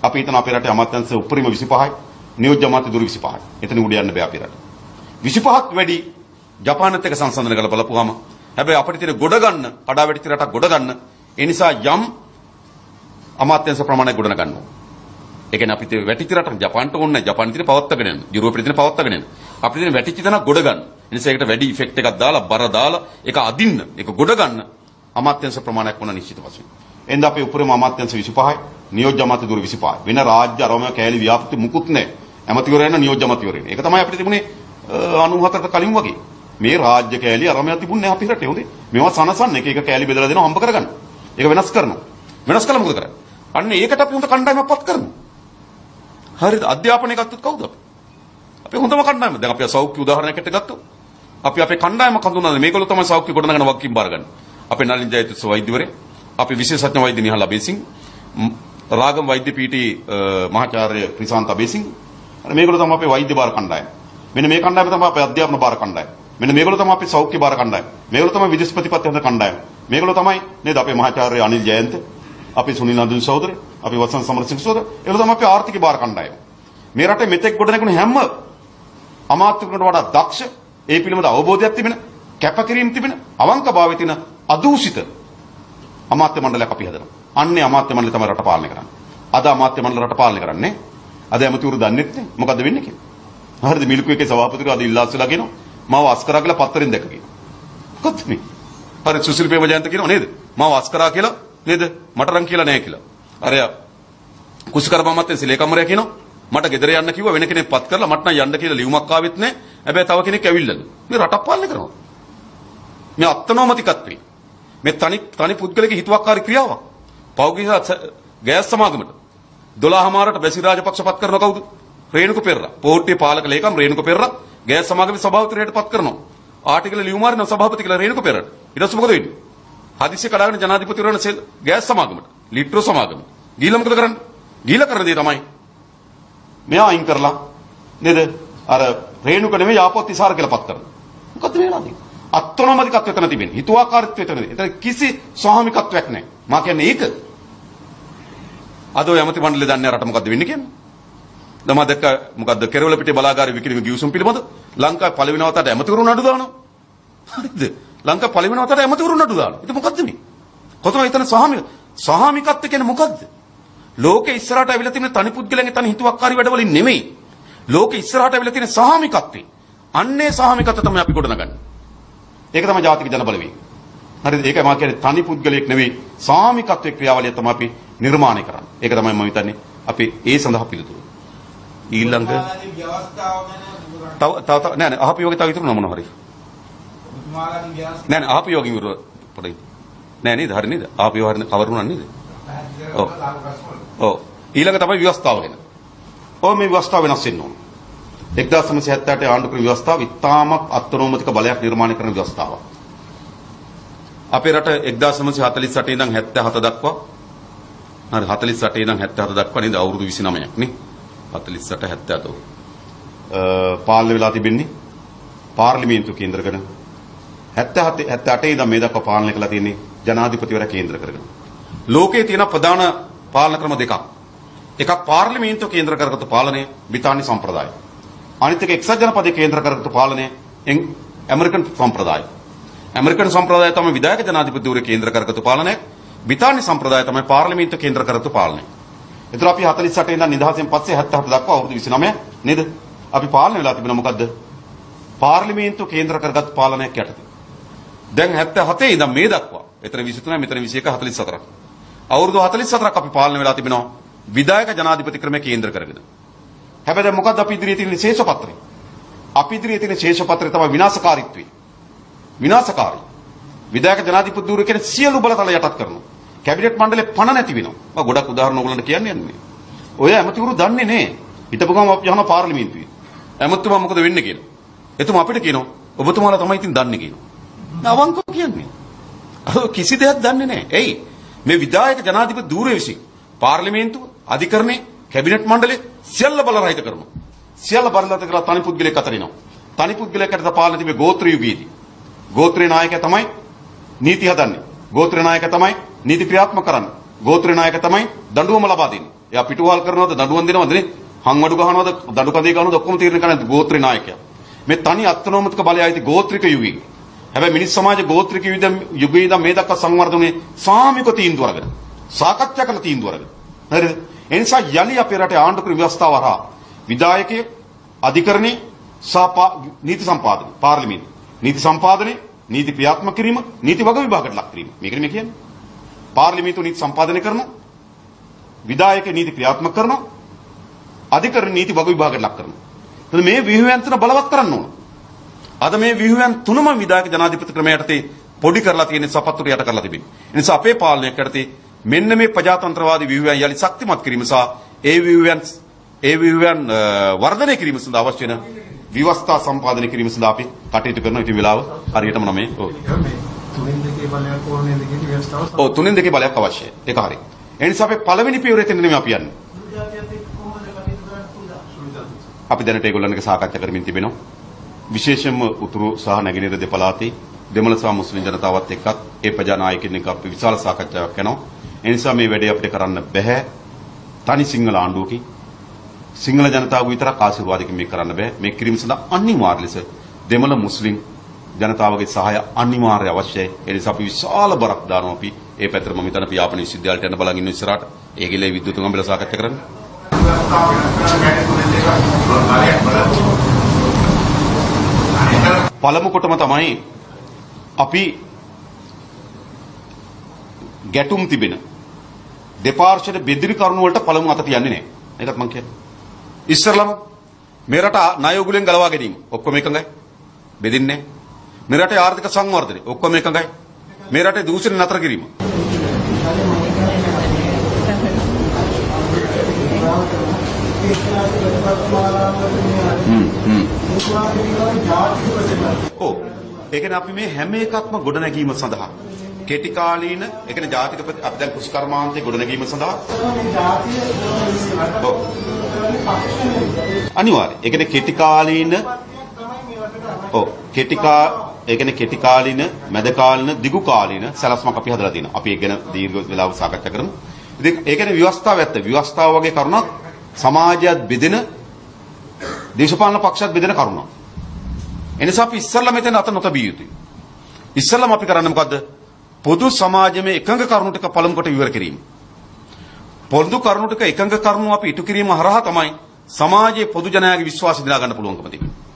අපි හිතන අපේ රටේ අමාත්‍යංශ උපරිම 25යි, නියෝජ්‍ය අමාත්‍ය දුර 25යි. එතන උඩ යන්න බෑ අපේ රට. 25ක් වැඩි ජපානත් එක්ක සංසන්දනය කරලා බලපුවාම හැබැයි අපිට තියෙන ගොඩ ගන්න, කඩා වැටිච්ච රටක් ගොඩ ගන්න. ඒ නිසා යම් අමාත්‍යංශ ප්‍රමාණයක් ගොඩන ගන්නවා. ඒ කියන්නේ අපිට වැටිච්ච රටක් ජපාන්ට ඕනේ නැහැ. ජපාන් ඉතින් පවත්තගෙන යන. යුරෝපෙ ඉතින් පවත්තගෙන යන. අපිට තියෙන වැටිච්ච තැනක් ගොඩ ගන්න. ඒ නිසා ඒකට වැඩි ඉෆෙක්ට් එකක් දාලා බර දාලා ඒක අදින්න, ඒක ගොඩ ගන්න අමාත්‍යංශ ප්‍රමාණයක් වුණා නිශ්චිත වශයෙන්. එඳ අපේ උපරිම අමාත්‍යංශ 25යි, නියෝජ්‍ය අමාත්‍ය දුර 25යි. වෙන රාජ්‍ය අරමයා කෑලි ව්‍යාපෘති මුකුත් නැහැ. ඇමතිවරයා යන නියෝජ්‍ය අමාත්‍යවරයා. ඒක තමයි අපිට තිබුණේ 94ට කලින් වගේ. මේ රාජ්‍ය කෑලි අරමයා තිබුණේ අපේ රටේ හොඳේ. මේවා සනසන්න එක එක කෑලි බෙදලා දෙනවා හම්බ කරගන්න. ඒක වෙනස් කරනවා. වෙනස් කළා මොකද කරන්නේ? අන්න ඒකට අපි හොඳ කණ්ඩායමක් පත් කරනවා. හරිද? අධ්‍යාපනය ගත්තොත් කවුද අපි? අපි හොඳම කණ්ඩායම. දැන් අපි සෞඛ්‍ය උදාහරණයක් ගත්තොත් අපි අපේ කණ්ඩායමක් හඳුනනවා. මේගොල්ලෝ තමයි සෞඛ්‍ය ගොඩනගන වගකීම් බාරගන්නේ. අපේ නලින් ජයතිස්ස වෛද්‍යවරයා, අපි විශේෂඥ වෛද්‍ය නිහල් අබේසිංහ, රාගම් වෛද්‍ය පීඨී මහාචාර්ය ක්‍රිසාන්ත අබේසිංහ. මේගොල්ලෝ තමයි අපේ වෛද්‍ය බාර කණ්ඩායම. මෙන්න මේ කණ්ඩායම තමයි අපේ අධ්‍යාපන බාර කණ්ඩායම. මෙන්න මේගොල්ලෝ තමයි අපේ සෞඛ්‍ය බාර කණ්ඩායම. මේගොල්ලෝ තමයි විදේශ ප්‍රතිපත්ති හොඳ කණ්ඩායම. මේගොල්ලෝ තමයි නේද අපේ මහාචාර්ය අනිල් ජයන්ත, අපේ සුනිල් නන්දන් සහෝදරයා, අපේ වසන්ත සමරසිංහ සහෝදරයා. ඒගොල්ලෝ තමයි අපේ ආර්ථික බාර කණ්ඩායම. මේ රටේ මෙතෙක් ගොඩනැගුණු හැම අමාත්‍යවරුන්ට වඩා දක්ෂ, ඒ පිළිබඳ අවබෝධයක් තිබෙන, කැපකිරීම තිබෙන, අවංකභාවය තියෙන අදූෂිත අමාත්‍ය මණ්ඩලයක් අපි හදනවා. අන්නේ අමාත්‍ය මණ්ඩලය තමයි රට පාලනය කරන්නේ. අද අමාත්‍ය මණ්ඩල රට පාලනය කරන්නේ. අද ඇමතිවරු දන්නේ නැහැ මොකද්ද වෙන්නේ කියලා. හරිද? මිල්කු එකේ සභාපතිවරු අද ඉල්ලාස්ලා කියනවා මාව අස්කරා කියලා පත්තරෙන් දැක කියනවා. මොකද්ද මේ? හරි සුසිල් ප්‍රේමජයන්ත කියනවා නේද? මාව අස්කරා කියලා නේද? මට රන් කියලා නැහැ කියලා. අර කුසිකර මමත් සිලේකම්මරයා කියනවා මට ගෙදර යන්න කිව්වා වෙන කෙනෙක් පත් කරලා මට නම් යන්න කියලා ලියුමක් ආවෙත් නැහැ. හැබැයි තව කෙනෙක් ඇවිල්ලාලු. මේ රටක් පාලනය කරනවා. මේ අත්නෝමතිකත්වේ. මේ තනි පුද්ගලගේ හිතුවක්කාරී ක්‍රියාවක්. පෞද්ගලික ගෑස් සමාගමට 12මාරට බැසි රාජපක්ෂ පත් කරන කවුද? රේණුක පෙරේරා. පොහොට්ටුවේ පාලක ලේකම් රේණුක පෙරේරා ගෑස් සමාගමේ සභාපතිවරයාට පත් කරනවා. ආටිකල ලියුමාරින සභාපති කියලා රේණුක පෙරේරා. ඊට පස්සේ මොකද වෙන්නේ? හදිස්සිය කඩාගෙන ජනාධිපතිවරයාට ගෑස් සමාගමට, ලිට්‍රෝ සමාගමට. ගිහිල්ලා මොකද කරන්නේ? ගිහිල්ලා කරන දේ තමයි මෙයා අයින් කරලා නේද? අර රේණුක නෙමෙයි යාපොත් ඉසාර කියලා පත් කරනවා. මොකද මේ වෙලාදී? අත්නෝමතිකත්වය එතන තිබෙන්නේ. හිතුවාකාරීත්වය එතන. එතන කිසි ස්වාමිකත්වයක් නැහැ. මා කියන්නේ ඒක. අද ඔය ඇමති මණ්ඩලය දන්නේ රට මොකද්ද වෙන්නේ කියන්නේ? දම දැක්ක මොකද්ද කෙරවල පිටේ බලාගාරය විකිණීම ගිවිසුම් පිළිබඳ ලංකාවේ පළවෙනි වතාවට ඇමතිවරු නඩු දානවා. හරිද? ලංකාවේ පළවෙනි වතාවට ඇමතිවරු නඩු දානවා. ඒක මොකද්ද මේ? කොතන එතන ස්වාමිකත්වය කියන්නේ මොකද්ද? ලෝකෙ ඉස්සරහට අවිලා තියෙන තනි පුද්ගලයන්ගේ තනි හිතුවක්කාරී වැඩවලින් නෙමෙයි. ලෝකෙ ඉස්සරහට අවිලා තියෙන ස්වාමිකත්වේ. අන්නේ ස්වාමිකත්වය තමයි අපි ගොඩනගන්නේ. ඒක තමයි ජාතික ජන බලවේගය. හරිද? ඒකයි මම කියන්නේ තනි පුද්ගලයෙක් නෙවෙයි ස්වාමිකත්වයේ ක්‍රියාවලිය තමයි අපි නිර්මාණය කරන්නේ. ඒක තමයි මම හිතන්නේ අපි ඒ සඳහා පිළිතුරු. ඊළඟ තව නෑ අහපු යෝගී තව ඉතුරු නෑ මොනවා හරි. නෑ අහපු යෝගී ඉවර පොඩි. නෑ නේද? හරි නේද? අහපු යෝගී හරි කවරුණා නේද? ඔව්. ඔව්. ඊළඟ තමයි ව්‍යවස්ථාව ගැන. ඔය මේ ව්‍යවස්ථාව වෙනස් වෙන්න ඕන. 1978 ආණ්ඩුක්‍රම ව්‍යවස්ථාව ඉතාමත් අත්නෝමතික බලයක් නිර්මාණය කරන ව්‍යවස්ථාවක්. අපේ රට 1948 ඉඳන් 77 දක්වා හරි 48 ඉඳන් 77 දක්වා නේද අවුරුදු 29ක් නේ 48 77 පාලනය වෙලා තිබෙන්නේ පාර්ලිමේන්තුව කේන්ද්‍ර කරගෙන 77 78 ඉඳන් මේ දක්වා පාලනය කළා තියෙන්නේ ජනාධිපතිවරයා කේන්ද්‍ර කරගෙන. ලෝකයේ තියෙන ප්‍රධාන පාලන ක්‍රම දෙකක්. එකක් පාර්ලිමේන්තුව කේන්ද්‍ර කරගත්තු පාලනය බ්‍රිතාන්‍ය සම්ප්‍රදාය. අනිත් එක එක්සත් ජනපදයේ කේන්ද්‍ර කරගත්තු පාලනය ඇමරිකන් සම්ප්‍රදාය. ඇමරිකන් සම්ප්‍රදාය තමයි විධායක ජනාධිපතිවරයා කේන්ද්‍ර කරගත්තු පාලනය. බ්‍රිතාන්‍ය සම්ප්‍රදාය තමයි පාර්ලිමේන්තුව කේන්ද්‍ර කරගත්තු පාලනය. ඒතර අපි 48 ඉඳන් නිදහසෙන් පස්සේ 77 දක්වා අවුරුදු 29 නේද? අපි පාලනය වෙලා තිබෙන මොකද්ද? පාර්ලිමේන්තුව කේන්ද්‍ර කරගත්තු පාලනයක් යටතේ. දැන් 77 ඉඳන් මේ දක්වා එතන 23 මෙතන 21 44ක්. අවුරුදු 44ක් අපි පාලනය වෙලා තිබෙනවා විධායක ජනාධිපති ක්‍රමයේ කේන්ද්‍ර කරගෙන. හැබැයි දැන් මොකද්ද අපි ඉදිරියේ තියෙන ශේෂපත්‍රය? අපි ඉදිරියේ තියෙන ශේෂපත්‍රය තමයි විනාශකාරීත්වය. විනාශකාරී. විධායක ජනාධිපතිවරු කියන සියලු බලතල යටත් කරනවා. කැබිනට් මණ්ඩලේ පණ නැති වෙනවා. මම ගොඩක් උදාහරණ ඔයගොල්ලන්ට කියන්න යන්නේ. ඔය ඇමතිවරු දන්නේ නැහැ. හිටපු ගම අපි යනවා පාර්ලිමේන්තුවේ. ඇමතුමා මොකද වෙන්නේ කියලා. එතුමා අපිට කියනවා ඔබතුමාලා තමයි ඉතින් දන්නේ කියනවා. අවංකව කියන්නේ. කිසි දෙයක් දන්නේ නැහැ. එයි මේ විධායක ජනාධිපති ධූරය විසින් පාර්ලිමේන්තුව, අධිකරණේ, කැබිනට් මණ්ඩලේ සියල්ල බල රහිත කරනවා. සියල්ල බල රහිත කරලා තනි පුද්ගලයෙක් අතරිනවා. තනි පුද්ගලයෙක්ට පාලනය තිබේ ගෝත්‍ර යුගයේදී. ගෝත්‍රේ නායකයා තමයි නීති හදන්නේ. ගෝත්‍රේ නායකයා තමයි නීති ක්‍රියාත්මක කරන්නේ. ගෝත්‍රේ නායකයා තමයි දඬුවම ලබා දෙන්නේ. එයා පිටුවහල් කරනවද, දඬුවම් දෙනවද නේ? හංවඩු ගහනවද, දඬු කඳේ ගහනවද ඔක්කොම තීරණය කරන්නේ ගෝත්‍රේ නායකයා. මේ තනි අත්නෝමතික බලය ඇති ගෝත්‍රික යුගයේ. හැබැයි මිනිස් සමාජ ගෝත්‍රික යුගයේ ඉඳන් මේ දක්වා සංවර්ධනයේ සාමික තීන්දුව අරගෙන සාකච්ඡා කළ තීන්දුව අරගෙන. හරිද? ඒ නිසා යලි අපේ රටේ ආණ්ඩුක්‍රම ව්‍යවස්ථාව හරහා විධායකයේ, අධිකරණේ සහ නීති සම්පාදනය, පාර්ලිමේන්තුව නීති සම්පාදනය, නීති ක්‍රියාත්මක කිරීම, නීති වග විභාගයට ලක් කිරීම. මේකනේ මේ කියන්නේ. පාර්ලිමේන්තුව නීති සම්පාදනය කරනවා, විධායක නීති ක්‍රියාත්මක කරනවා, අධිකරණ නීති වග විභාගයට ලක් කරනවා. එතන මේ ව්‍යුහයන් තුන බලවත් කරන්න ඕන. අද මේ ව්‍යුහයන් තුනම විධායක ජනාධිපති ක්‍රමයටදී පොඩි කරලා තියෙන සපත්තුට යට කරලා තිබෙනවා. ඒ නිසා අපේ පාලනයක් යටතේ මෙන්න මේ ප්‍රජාතන්ත්‍රවාදී ව්‍යුහයන් යලි ශක්තිමත් කිරීම සහ ඒ ව්‍යුහයන් වර්ධනය කිරීම සඳහා අවශ්‍ය වෙන විවස්ථා සම්පාදනය කිරීම සඳහා අපි කටයුතු කරනවා. ඉතින් වෙලාව හරියටම 9. ඔව්. තුනෙන් දෙකේ බලයක් ඕනේ දෙකේ ව්‍යවස්ථාව. ඔව් තුනෙන් දෙකේ බලයක් අවශ්‍යයි. ඒක හරි. ඒ නිසා අපි පළවෙනි පියවර එතන නෙමෙයි අපි යන්නේ. අපි දැනට ඒගොල්ලන්ගේ සාකච්ඡා කරමින් තිබෙනවා. විශේෂයෙන්ම උතුරු සහ නැගෙනහිර දෙපළාතේ දෙමළ සහ මුස්ලිම් ජනතාවත් එක්කත් ඒ ප්‍රජානායකයන් එක්ක අපි විශාල සාකච්ඡාවක් කරනවා. ඒ නිසා මේ වැඩේ අපිට කරන්න බෑ තනි සිංහල ආණ්ඩුවකින්. සිංහල ජනතාව විතරක් ආශිර්වාදකින් මේක කරන්න බෑ. මේක කිරීම සඳහා අනිවාර්ය ලෙස දෙමළ මුස්ලිම් ජනතාවගේ සහාය අනිවාර්ය අවශ්‍යයි. ඒ නිසා අපි විශාල බරක් දානවා අපි ඒ පැත්තට. මම හිතන අපි යාපන විශ්වවිද්‍යාලයට යන බලන් ඉන්න ඉස්සරහට ඒ ගිලේ විද්‍යුත් ගම්බල සාකච්ඡා කරන්න. පළමු කොටම තමයි අපි ගැටුම් තිබෙන දෙපාර්ශ්වයේ බෙදිරි කරුණු වලට පළමු අත තියන්නේ නැහැ. ඒකත් මම කියන්නේ. ඉස්සරලම මේ රට ණය උගුලෙන් ගලවා ගැනීම ඔක්කොම එකඟයි. බෙදින්නේ නැහැ. මේ රටේ ආර්ථික සංවර්ධනය ඔක්කොම එකඟයි. මේ රටේ දූෂණ නතර කිරීම. ඔව්. ඒ කියන්නේ අපි මේ හැම එකක්ම ගොඩනැගීම සඳහා කෙටි කාලීන ඒ කියන්නේ ජාතික අපි දැන් කුෂ්කර්මාන්තයේ ගොඩනැගීම සඳහා ඔව් අනිවාර්යයෙන් ඒ කියන්නේ කෙටි කාලීන ඔව් ඒ කියන්නේ කෙටි කාලීන මැද කාලීන දිගු කාලීන සැලැස්මක් අපි හදලා තියෙනවා. අපි ඒක ගැන දීර්ඝ වෙලාවක් සාකච්ඡා කරමු. ඉතින් ඒ කියන්නේ ව්‍යවස්ථාව ඇත්ත. ව්‍යවස්ථාව වගේ කරුණක් සමාජයත් බෙදෙන දේශපාලන පක්ෂයත් බෙදෙන කරුණක්. එනිසා අපි ඉස්සල්ලා මෙතන අත නොතබිය යුතුයි. ඉස්සල්ලාම අපි කරන්නේ මොකද්ද? පොදු සමාජයේ එකඟ කරුණු ටික පළමු කොට විවර කිරීම. පොදු කරුණු ටික එකඟ කරුණු අපි ඉටු කිරීම හරහා තමයි සමාජයේ පොදු ජනයාගේ විශ්වාසය දිනා ගන්න පුළුවන්කම තියෙන්නේ.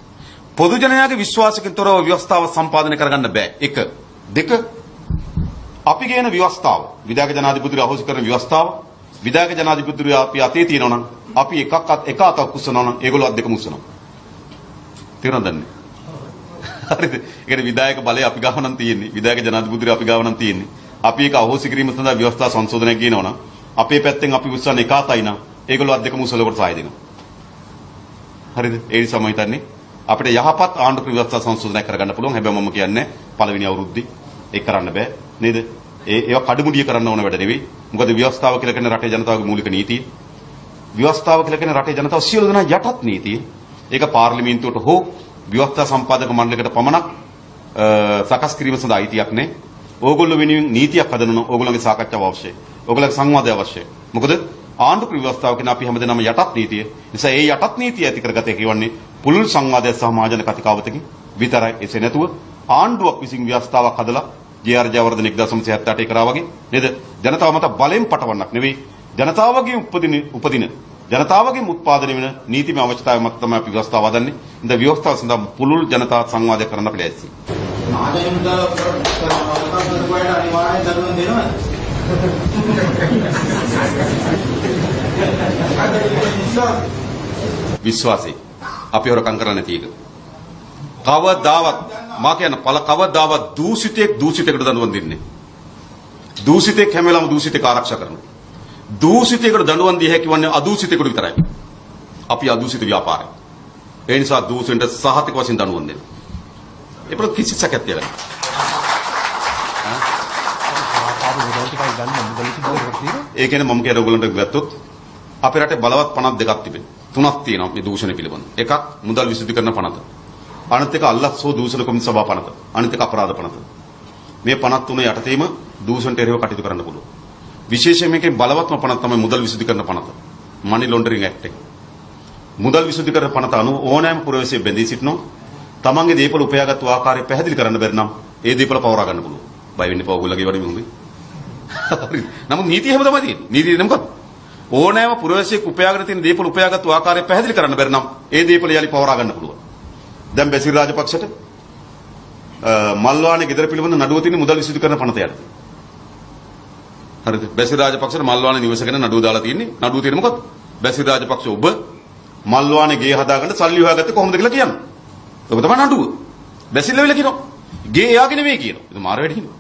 පොදු ජනයාගේ විශ්වාසකින් තොරව ව්‍යවස්ථාව සම්පාදනය කරගන්න බෑ. 1. 2. අපි ගේන ව්‍යවස්ථාව විධායක ජනාධිපතිතුමා අහෝසි කරන ව්‍යවස්ථාව විධායක ජනාධිපතිතුමා අපි අතේ තියෙනවා නම් අපි එක අතක් උස්සනවා නම් ඒගොල්ලෝ අත් දෙකම උස්සනවා. තේරුණාද නැහැ? හරිද? ඒ කියන්නේ විධායක බලය අපි ගාව නම් තියෙන්නේ. විධායක ජනාධිපතිතුමා අපි ගාව නම් තියෙන්නේ. අපි ඒක අහෝසි කිරීම සඳහා ව්‍යවස්ථා සංශෝධනයක් ගේනවා නම් අපේ පැත්තෙන් අපි උස්සන්නේ එක අතයි නම් ඒගොල්ලෝ අත් දෙකම උස්සලා කොට සාය දෙනවා. හරිද? ඒ නිසා මම හිතන්නේ අපිට යහපත් ආණ්ඩු ව්‍යවස්ථා සංශෝධනයක් කරගන්න පුළුවන්. හැබැයි මම කියන්නේ පළවෙනි අවුරුද්දේ ඒක කරන්න බෑ නේද? ඒවා කඩමුඩිය කරන්න ඕන වැඩ නෙවෙයි. මොකද ව්‍යවස්ථාව කියලා කියන රටේ ජනතාවගේ මූලික නීතිය. ව්‍යවස්ථාව කියලා කියන රටේ ජනතාව සියලු දෙනා යටත් නීතිය. ඒක පාර්ලිමේන්තුවට හෝ ව්‍යවස්ථා සම්පාදක මණ්ඩලයකට පමණක් සකස් කිරීම සඳහා අයිතියක් නැහැ. ඕගොල්ලෝ වෙනුවෙන් නීතියක් හදන්න ඕන. ඕගොල්ලෝගේ සාකච්ඡාව අවශ්‍යයි. ඕගොල්ලෝගේ සංවාදය අවශ්‍යයි. මොකද ආණ්ඩු ව්‍යවස්ථාව කියන අපි හැමදේම යටත් නීතිය. නිසා ඒ යටත් නීතිය ඇති කරගත කියවන්නේ පුළුල් සංවාදය සහ මහජන කතිකාවතකින් විතරයි. එසේ නැතුව ආණ්ඩුවක් විසින් ව්‍යවස්ථාවක් හදලා ජේ.ආර්. ජයවර්ධන 1978 කරා වගේ නේද? ජනතාව මත බලෙන් පටවන්නක් නෙවෙයි. ජනතාවගේ උපදින ජනතාවගේ උත්පාදනය වෙන නීතිමය අවශ්‍යතාවය මත තමයි අපි ව්‍යවස්ථාව හදන්නේ. ඉතින් ව්‍යවස්ථාව සඳහා පුළුල් ජනතා සංවාදයක් කරන්න අපි ලෑස්ති. විශ්වාසයි. අපි හොරකම් කරන්න තියෙක. කවදාවත් මා කියන කවදාවත් දූෂිතයෙකුට දඬුවම් දෙන්නේ. දූෂිතෙක් හැම වෙලාවම දූෂිතෙක් ආරක්ෂා කරනවා. දූෂිතයෙකුට දඬුවම් දිය හැකි වන්නේ අදූෂිතයෙකුට විතරයි. අපි අදූෂිත ව්‍යාපාරය. ඒ නිසා දූෂණයට සහතික වශයෙන් දඬුවම් දෙන්න. ඒකට කිසි සැකයක් තියලා ඒ කියන්නේ මම කියන ඔයගොල්ලන්ට ගත්තොත් අපේ රටේ බලවත් පනත් දෙකක් තිබෙනවා. තුනක් තියෙනවා මේ දූෂණ පිළිබඳ. එකක් මුදල් විසුද්ධිකරණ පනත. අනිත් එක අල්ලස්සෝ දූෂණ කොමිසම සභා පනත. අනිත් එක අපරාධ පනත. මේ පනත් තුන යටතේම දූෂණට එරෙහිව කටයුතු කරන්න පුළුවන්. විශේෂයෙන් මේකේ බලවත්ම පනත තමයි මුදල් විසුද්ධිකරණ පනත. මනි ලොන්ඩරින් ඇක්ට් එක. මුදල් විසුද්ධිකරණ පනත අනුව ඕනෑම පුරවැසියෙක් බැඳී සිටිනොත් තමන්ගේ දේපල උපයාගත්තු ආකාරය පැහැදිලි කරන්න බැරි නම් ඒ දේපල පවරා ගන්න පුළුවන්. බය වෙන්න එපා ඔයගොල්ලෝගේ වැඩේ මොකද? හරි. නමුත් නීතිය හැම තමයි තියෙන්නේ. නීතිය මොකක්ද? ඕනෑම පුරවැසියෙක් උපයාගෙන තියෙන දේපල උපයාගත්තු ආකාරය පැහැදිලි කරන්න බැරි නම් ඒ දේපල යලි පවරා ගන්න පුළුවන්. දැන් බැසිල් රාජපක්ෂට මල්වානේ ගෙදර පිළිබඳ නඩුව තියෙන මුදල් විසුද්ධිකරණ පනත යටතේ. හරිද? බැසිල් රාජපක්ෂට මල්වානේ නිවස ගැන නඩුව දාලා තියෙන්නේ. නඩුව තියෙන්නේ මොකද්ද? බැසිල් රාජපක්ෂ ඔබ මල්වානේ ගේ හදාගන්න සල්ලි හොයාගත්තේ කොහොමද කියලා කියන්න. ඔබ තමයි නඩුව. බැසිල් ලෙවල කියනවා. ගේ එයාගේ නෙවෙයි කියනවා. ඒක මාර වැඩි කියනවා.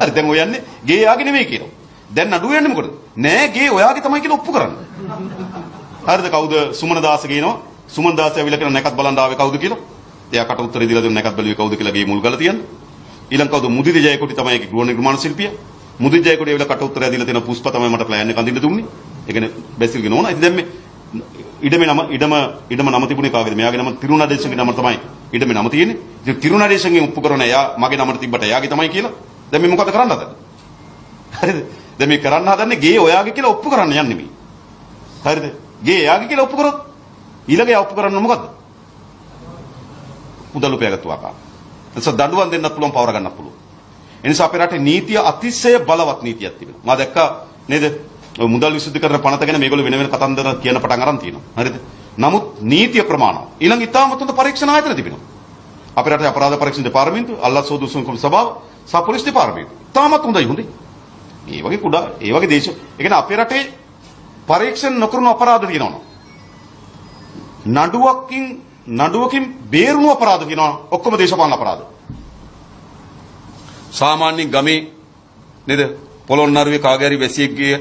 හරි දැන් ඔය යන්නේ ගේ එයාගේ නෙවෙයි කියනවා. දැන් නඩුව යන්නේ මොකටද? නෑ ගේ ඔයාගේ තමයි කියලා ඔප්පු කරන්න. හරිද? කවුද සුමන දාස කියනවා. සුමන දාස ඇවිල්ලා කියන නැකත් බලන් ආවේ කවුද කියලා. එයාකට උත්තරේ දීලා දුන්න නැකත් බැලුවේ කවුද කියලා ගේ මුල් ගාලා තියන්න. ඊළඟ කවුද මුදිත ජයකොටි තමයි ඒකේ ගෘහ නිර්මාණ ශිල්පියා. මුදිත ජයකොටි ඇවිල්ලා කට උත්තරය දීලා තියෙන පුෂ්ප තමයි මට ප්ලෑන් එක අඳින්න දුන්නේ. ඒ කියන්නේ බැසිල්ගේ නෝනා. ඉතින් දැන් මේ ඉඩම නම තිබුණේ කාගේද? මෙයාගේ නම තිරුණාදේශගේ නම තමයි ඉඩමේ නම තියෙන්නේ. ඉතින් තිරුණාදේශගෙන් ඔප්පු කරන එයා මගේ නමට තිබ්බට එයාගේ තමයි කියලා. දැන් මේ මොකද කරන්න හදන්නේ? හරිද? දැන් මේ කරන්න හදන්නේ ගේ ඔයාගේ කියලා ඔප්පු කරන්න යන්නේ මේ. හරිද? ගේ එයාගේ කියලා ඔප්පු කරොත් ඊළඟ එයා ඔප්පු කරන්න මොකද්ද? මුදල් උපයාගත්තු ආකාරය. එතකොට දඬුවම් දෙන්නත් පුළුවන්, පවර ගන්නත් පුළුවන්. ඒ නිසා අපේ රටේ නීතිය අතිශය බලවත් නීතියක් තිබෙනවා. මම දැක්කා නේද? ඔය මුදල් විසුද්ධි කරන පනත ගැන මේගොල්ලෝ වෙන වෙන කතන්දර කියන පටන් අරන් තියෙනවා. හරිද? නමුත් නීතිය ප්‍රමාණවත්. ඊළඟ ඉතාමත් හොඳ පරීක්ෂණ ආයතන තිබෙනවා. අපේ රටේ අපරාධ පරීක්ෂණ දෙපාර්තමේන්තුව, අල්ලස් සෝදු සුන්කම් සභාව, සහ පොලිස් දෙපාර්තමේන්තුව. ඉතාමත් හොඳයි හොඳයි. මේ වගේ කුඩා ඒ වගේ දේශ ඒ කියන්නේ අපේ රටේ පරීක්ෂණ නොකරන අපරාධ තියෙනවා. නඩුවකින් බේරුණු අපරාධ කියනවා ඔක්කොම දේශපාලන අපරාධ. සාමාන්‍යයෙන් ගමේ නේද පොළොන්නරුවේ කාගෑරි වැසියෙක්ගේ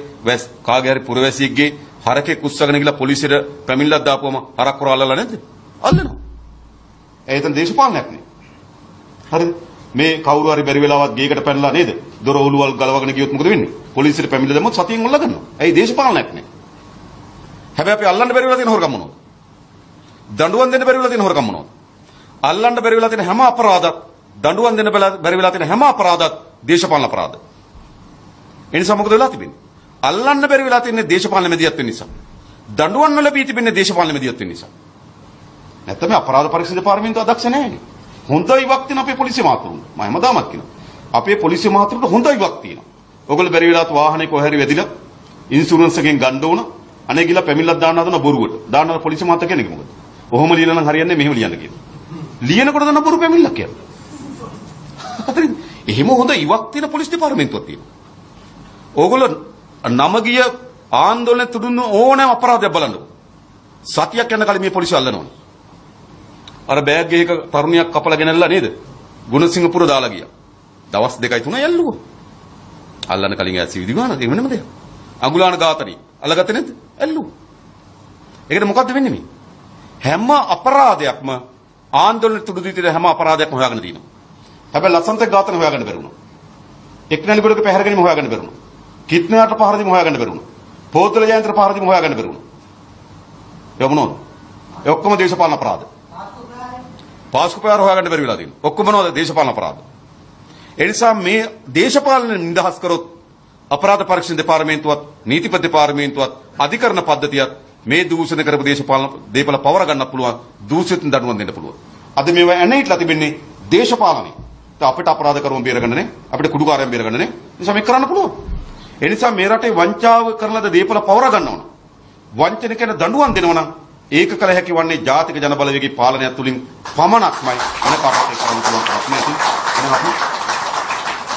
කාගෑරි පුරවැසියෙක්ගේ හරකෙක් උස්සගෙන ගිහලා පොලිසියට පැමිණිල්ලක් දාපුවම හරක් කරවලා නැද්ද? අල්ලනවා. ඒ හිතන දේශපාලනයක් නේ. හරිද? මේ කවුරු හරි බැරි වෙලාවත් ගේකට පැනලා නේද? දොර ඔලුවල් ගලවගෙන ගියොත් මොකද වෙන්නේ? පොලිසියට පැමිණිල්ල දැම්මොත් සතියෙන් ඔල්ල ගන්නවා. ඇයි දේශපාලනයක් නේ? හැබැයි අපි අල්ලන්න බැරි වෙලා තියෙන හොරකම් මොනවද? දඬුවම් දෙන්න බැරි වෙලා තියෙන හොරකම් මොනවද? අල්ලන්න බැරි වෙලා තියෙන හැම අපරාධයක්, දඬුවම් දෙන්න බැරි වෙලා තියෙන හැම අපරාධයක් දේශපාලන අපරාධ. ඒ නිසා මොකද වෙලා තිබෙන්නේ? අල්ලන්න බැරි වෙලා තියෙන්නේ දේශපාලන මැදිහත් වෙන නිසා. දඬුවම් නොලැබී තිබෙන්නේ දේශපාලන මැදිහත් වෙන නිසා. නැත්නම් මේ අපරාධ පරීක්ෂණ දෙපාර්තමේන්තුව අදක්ෂ නැහැ. හොඳ ඉවක් තියෙන අපේ පොලිසිය මහතුරුන්ට. මම හැමදාමත් කියනවා. අපේ පොලිසිය මහතුරුන්ට හොඳ ඉවක් තියෙනවා. ඔයගොල්ලෝ බැරි වෙලාවත් වාහනේ කොහේ හරි වැදිලා ඉන්ෂුරන්ස් එකෙන් ගන්න ඕන. අනේ ගිහලා පැමිණිල්ලක් දාන්න හදන බොරුවට. දාන්න පොලිසිය මහත්තයා කියන්නේ මොකද? ඔහොම ලියලා නම් හරියන්නේ මෙහෙම ලියන්න කියනවා. ලියනකොට දන්න බොරු පැමිණිල්ලක් කියනවා. හරිද? එහෙම හොඳ ඉවක් තියෙන පොලිස් දෙපාර්තමේන්තුවක් තියෙනවා. ඕගොල්ලෝ නම ගිය ආන්දෝලනයේ තුඩුන්න ඕනෑම අපරාධයක් බලන්න. සතියක් යන කලින් මේ පොලිසිය අල්ලනවා. අර බෑග් එකක තරුණියක් කපලා ගෙනල්ලා නේද? ගුණසිංහපුර දාලා ගියා. දවස් 2යි 3යි ඇල්ලුවා. අල්ලන්න කලින් ඇසි විදිහම නේද? එමෙන්නම දෙයක්. අඟුලාන ඝාතනයි. අල්ලගත්තේ නැද්ද? ඇල්ලුවා. ඒකට මොකද්ද වෙන්නේ මේ? හැම අපරාධයක්ම ආන්දෝලනයේ තුඩු දී හැම අපරාධයක්ම හොයාගෙන තියෙනවා. හැබැයි ලස්සන්ත ඝාතන හොයාගන්න බැරුණා. එක්නැලි ගොඩක පැහැර ගැනීම හොයාගන්න බැරුණා. කිත්නාට පහර දීම හොයාගන්න බැරුණා. පොතල යන්ත්‍ර පහර දීම හොයාගන්න බැරුණා. ඒ මොනවද? ඒ ඔක්කොම දේශපාලන අපරාධ. පාස්කු පෙර හොයාගන්න බැරි වෙලා තියෙනවා. ඔක්කොම මොනවද? දේශපාලන අපරාධ. ඒ නිසා මේ දේශපාලන නිදහස් කරොත් අපරාධ පරීක්ෂණ දෙපාර්තමේන්තුවත් නීතිපති දෙපාර්තමේන්තුවත් අධිකරණ පද්ධතියත් මේ දූෂණ කරපු දේශපාලන දේපල පවර ගන්නත් පුළුවන්. දූෂිතින් දඬුවම් දෙන්න පුළුවන්. අද මේවා ඇනෙයිట్లా තිබෙන්නේ දේශපාලනේ. අපිට අපරාධ කරුවම් බේරගන්න නේ. අපිට කුඩුකාරයන් බේරගන්න නේ. නිසා මේක කරන්න පුළුවන්. ඒ නිසා මේ රටේ වංචාව කරනද දේපල පවර ගන්නව නම් වංචනිකයන දඬුවම් දෙනවා නම් ඒක කල හැකි වන්නේ ජාතික ජනබලවේගී පාලනය තුලින් පමණක්මයි. වෙන කාටවත් කරන්න පුළුවන් කමක් නැහැ. එහෙනම් අපි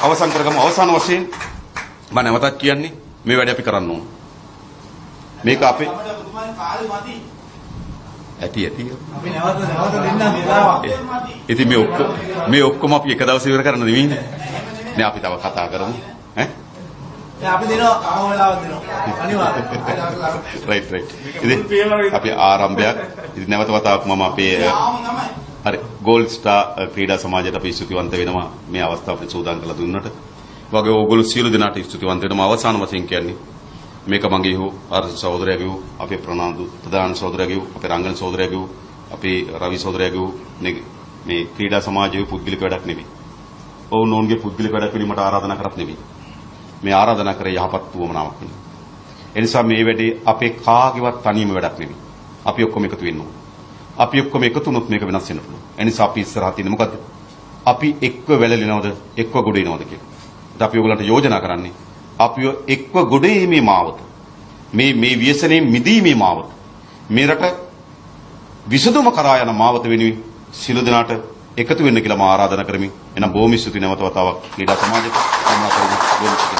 අවසන් කරගමු. අවසාන වශයෙන් මම නැවතත් කියන්නේ මේ වැඩේ අපි කරන්න ඕන. මේක අපේ ඇති අපි නැවත දෙන්න වෙලාවක්. ඉතින් මේ ඔක්කොම අපි එක දවසේ ඉවර කරන්න නෙවෙයිනේ. නේ අපි තව කතා කරමු. ඈ දැන් අපි දෙනවා කම වෙලාවක් දෙනවා. අනිවාර්යයෙන්. රයිට්. ඉතින් අපි ආරම්භයක්. ඉතින් නැවත වතාවක් මම අපේ හරි ගෝල්ඩ් ස්ටාර් ක්‍රීඩා සමාජයට අපි ස්තුතිවන්ත වෙනවා මේ අවස්ථාව අපිට සූදානම් කරලා දුන්නට. වගේ ඕගොල්ලෝ සියලු දෙනාට ස්තුතිවන්ත වෙනවා. අවසාන වශයෙන් කියන්නේ මේක මගේ හෝ ආර්ස සහෝදරයාගේ හෝ අපේ ප්‍රනාන්දු ප්‍රධාන සහෝදරයාගේ හෝ අපේ රංගන සහෝදරයාගේ හෝ අපේ රවි සහෝදරයාගේ හෝ මේ ක්‍රීඩා සමාජයේ පුද්ගලික වැඩක් නෙවෙයි. ඔවුන්ගේ පුද්ගලික වැඩක් පිළිමට ආරාධනා කරත් නෙවෙයි. මේ ආරාධනා කරේ යහපත් වුවමනාවක් වෙනවා. ඒ නිසා මේ වැඩේ අපේ කාගේවත් තනියම වැඩක් නෙවෙයි. අපි ඔක්කොම එකතු වෙන්න ඕන. අපි ඔක්කොම එකතු වුණොත් මේක වෙනස් වෙන්න පුළුවන්. ඒ නිසා අපි ඉස්සරහ තියෙන්නේ මොකද්ද? අපි එක්ව වැළලෙනවද එක්ව ගොඩ එනවද කියලා. අපි ඔයගලන්ට යෝජනා කරන්නේ අපි එක්ව ගොඩ එීමේ මාවත. මේ ව්‍යසනයේ මිදීමේ මාවත. මේ රට විසඳුම කරා යන මාවත වෙනුවෙන් සිළු දෙනාට එකතු වෙන්න කියලා මම ආරාධනා කරමි. එනම් බොහොම ස්තුතියි නැවත වතාවක් ක්‍රීඩා සමාජයට.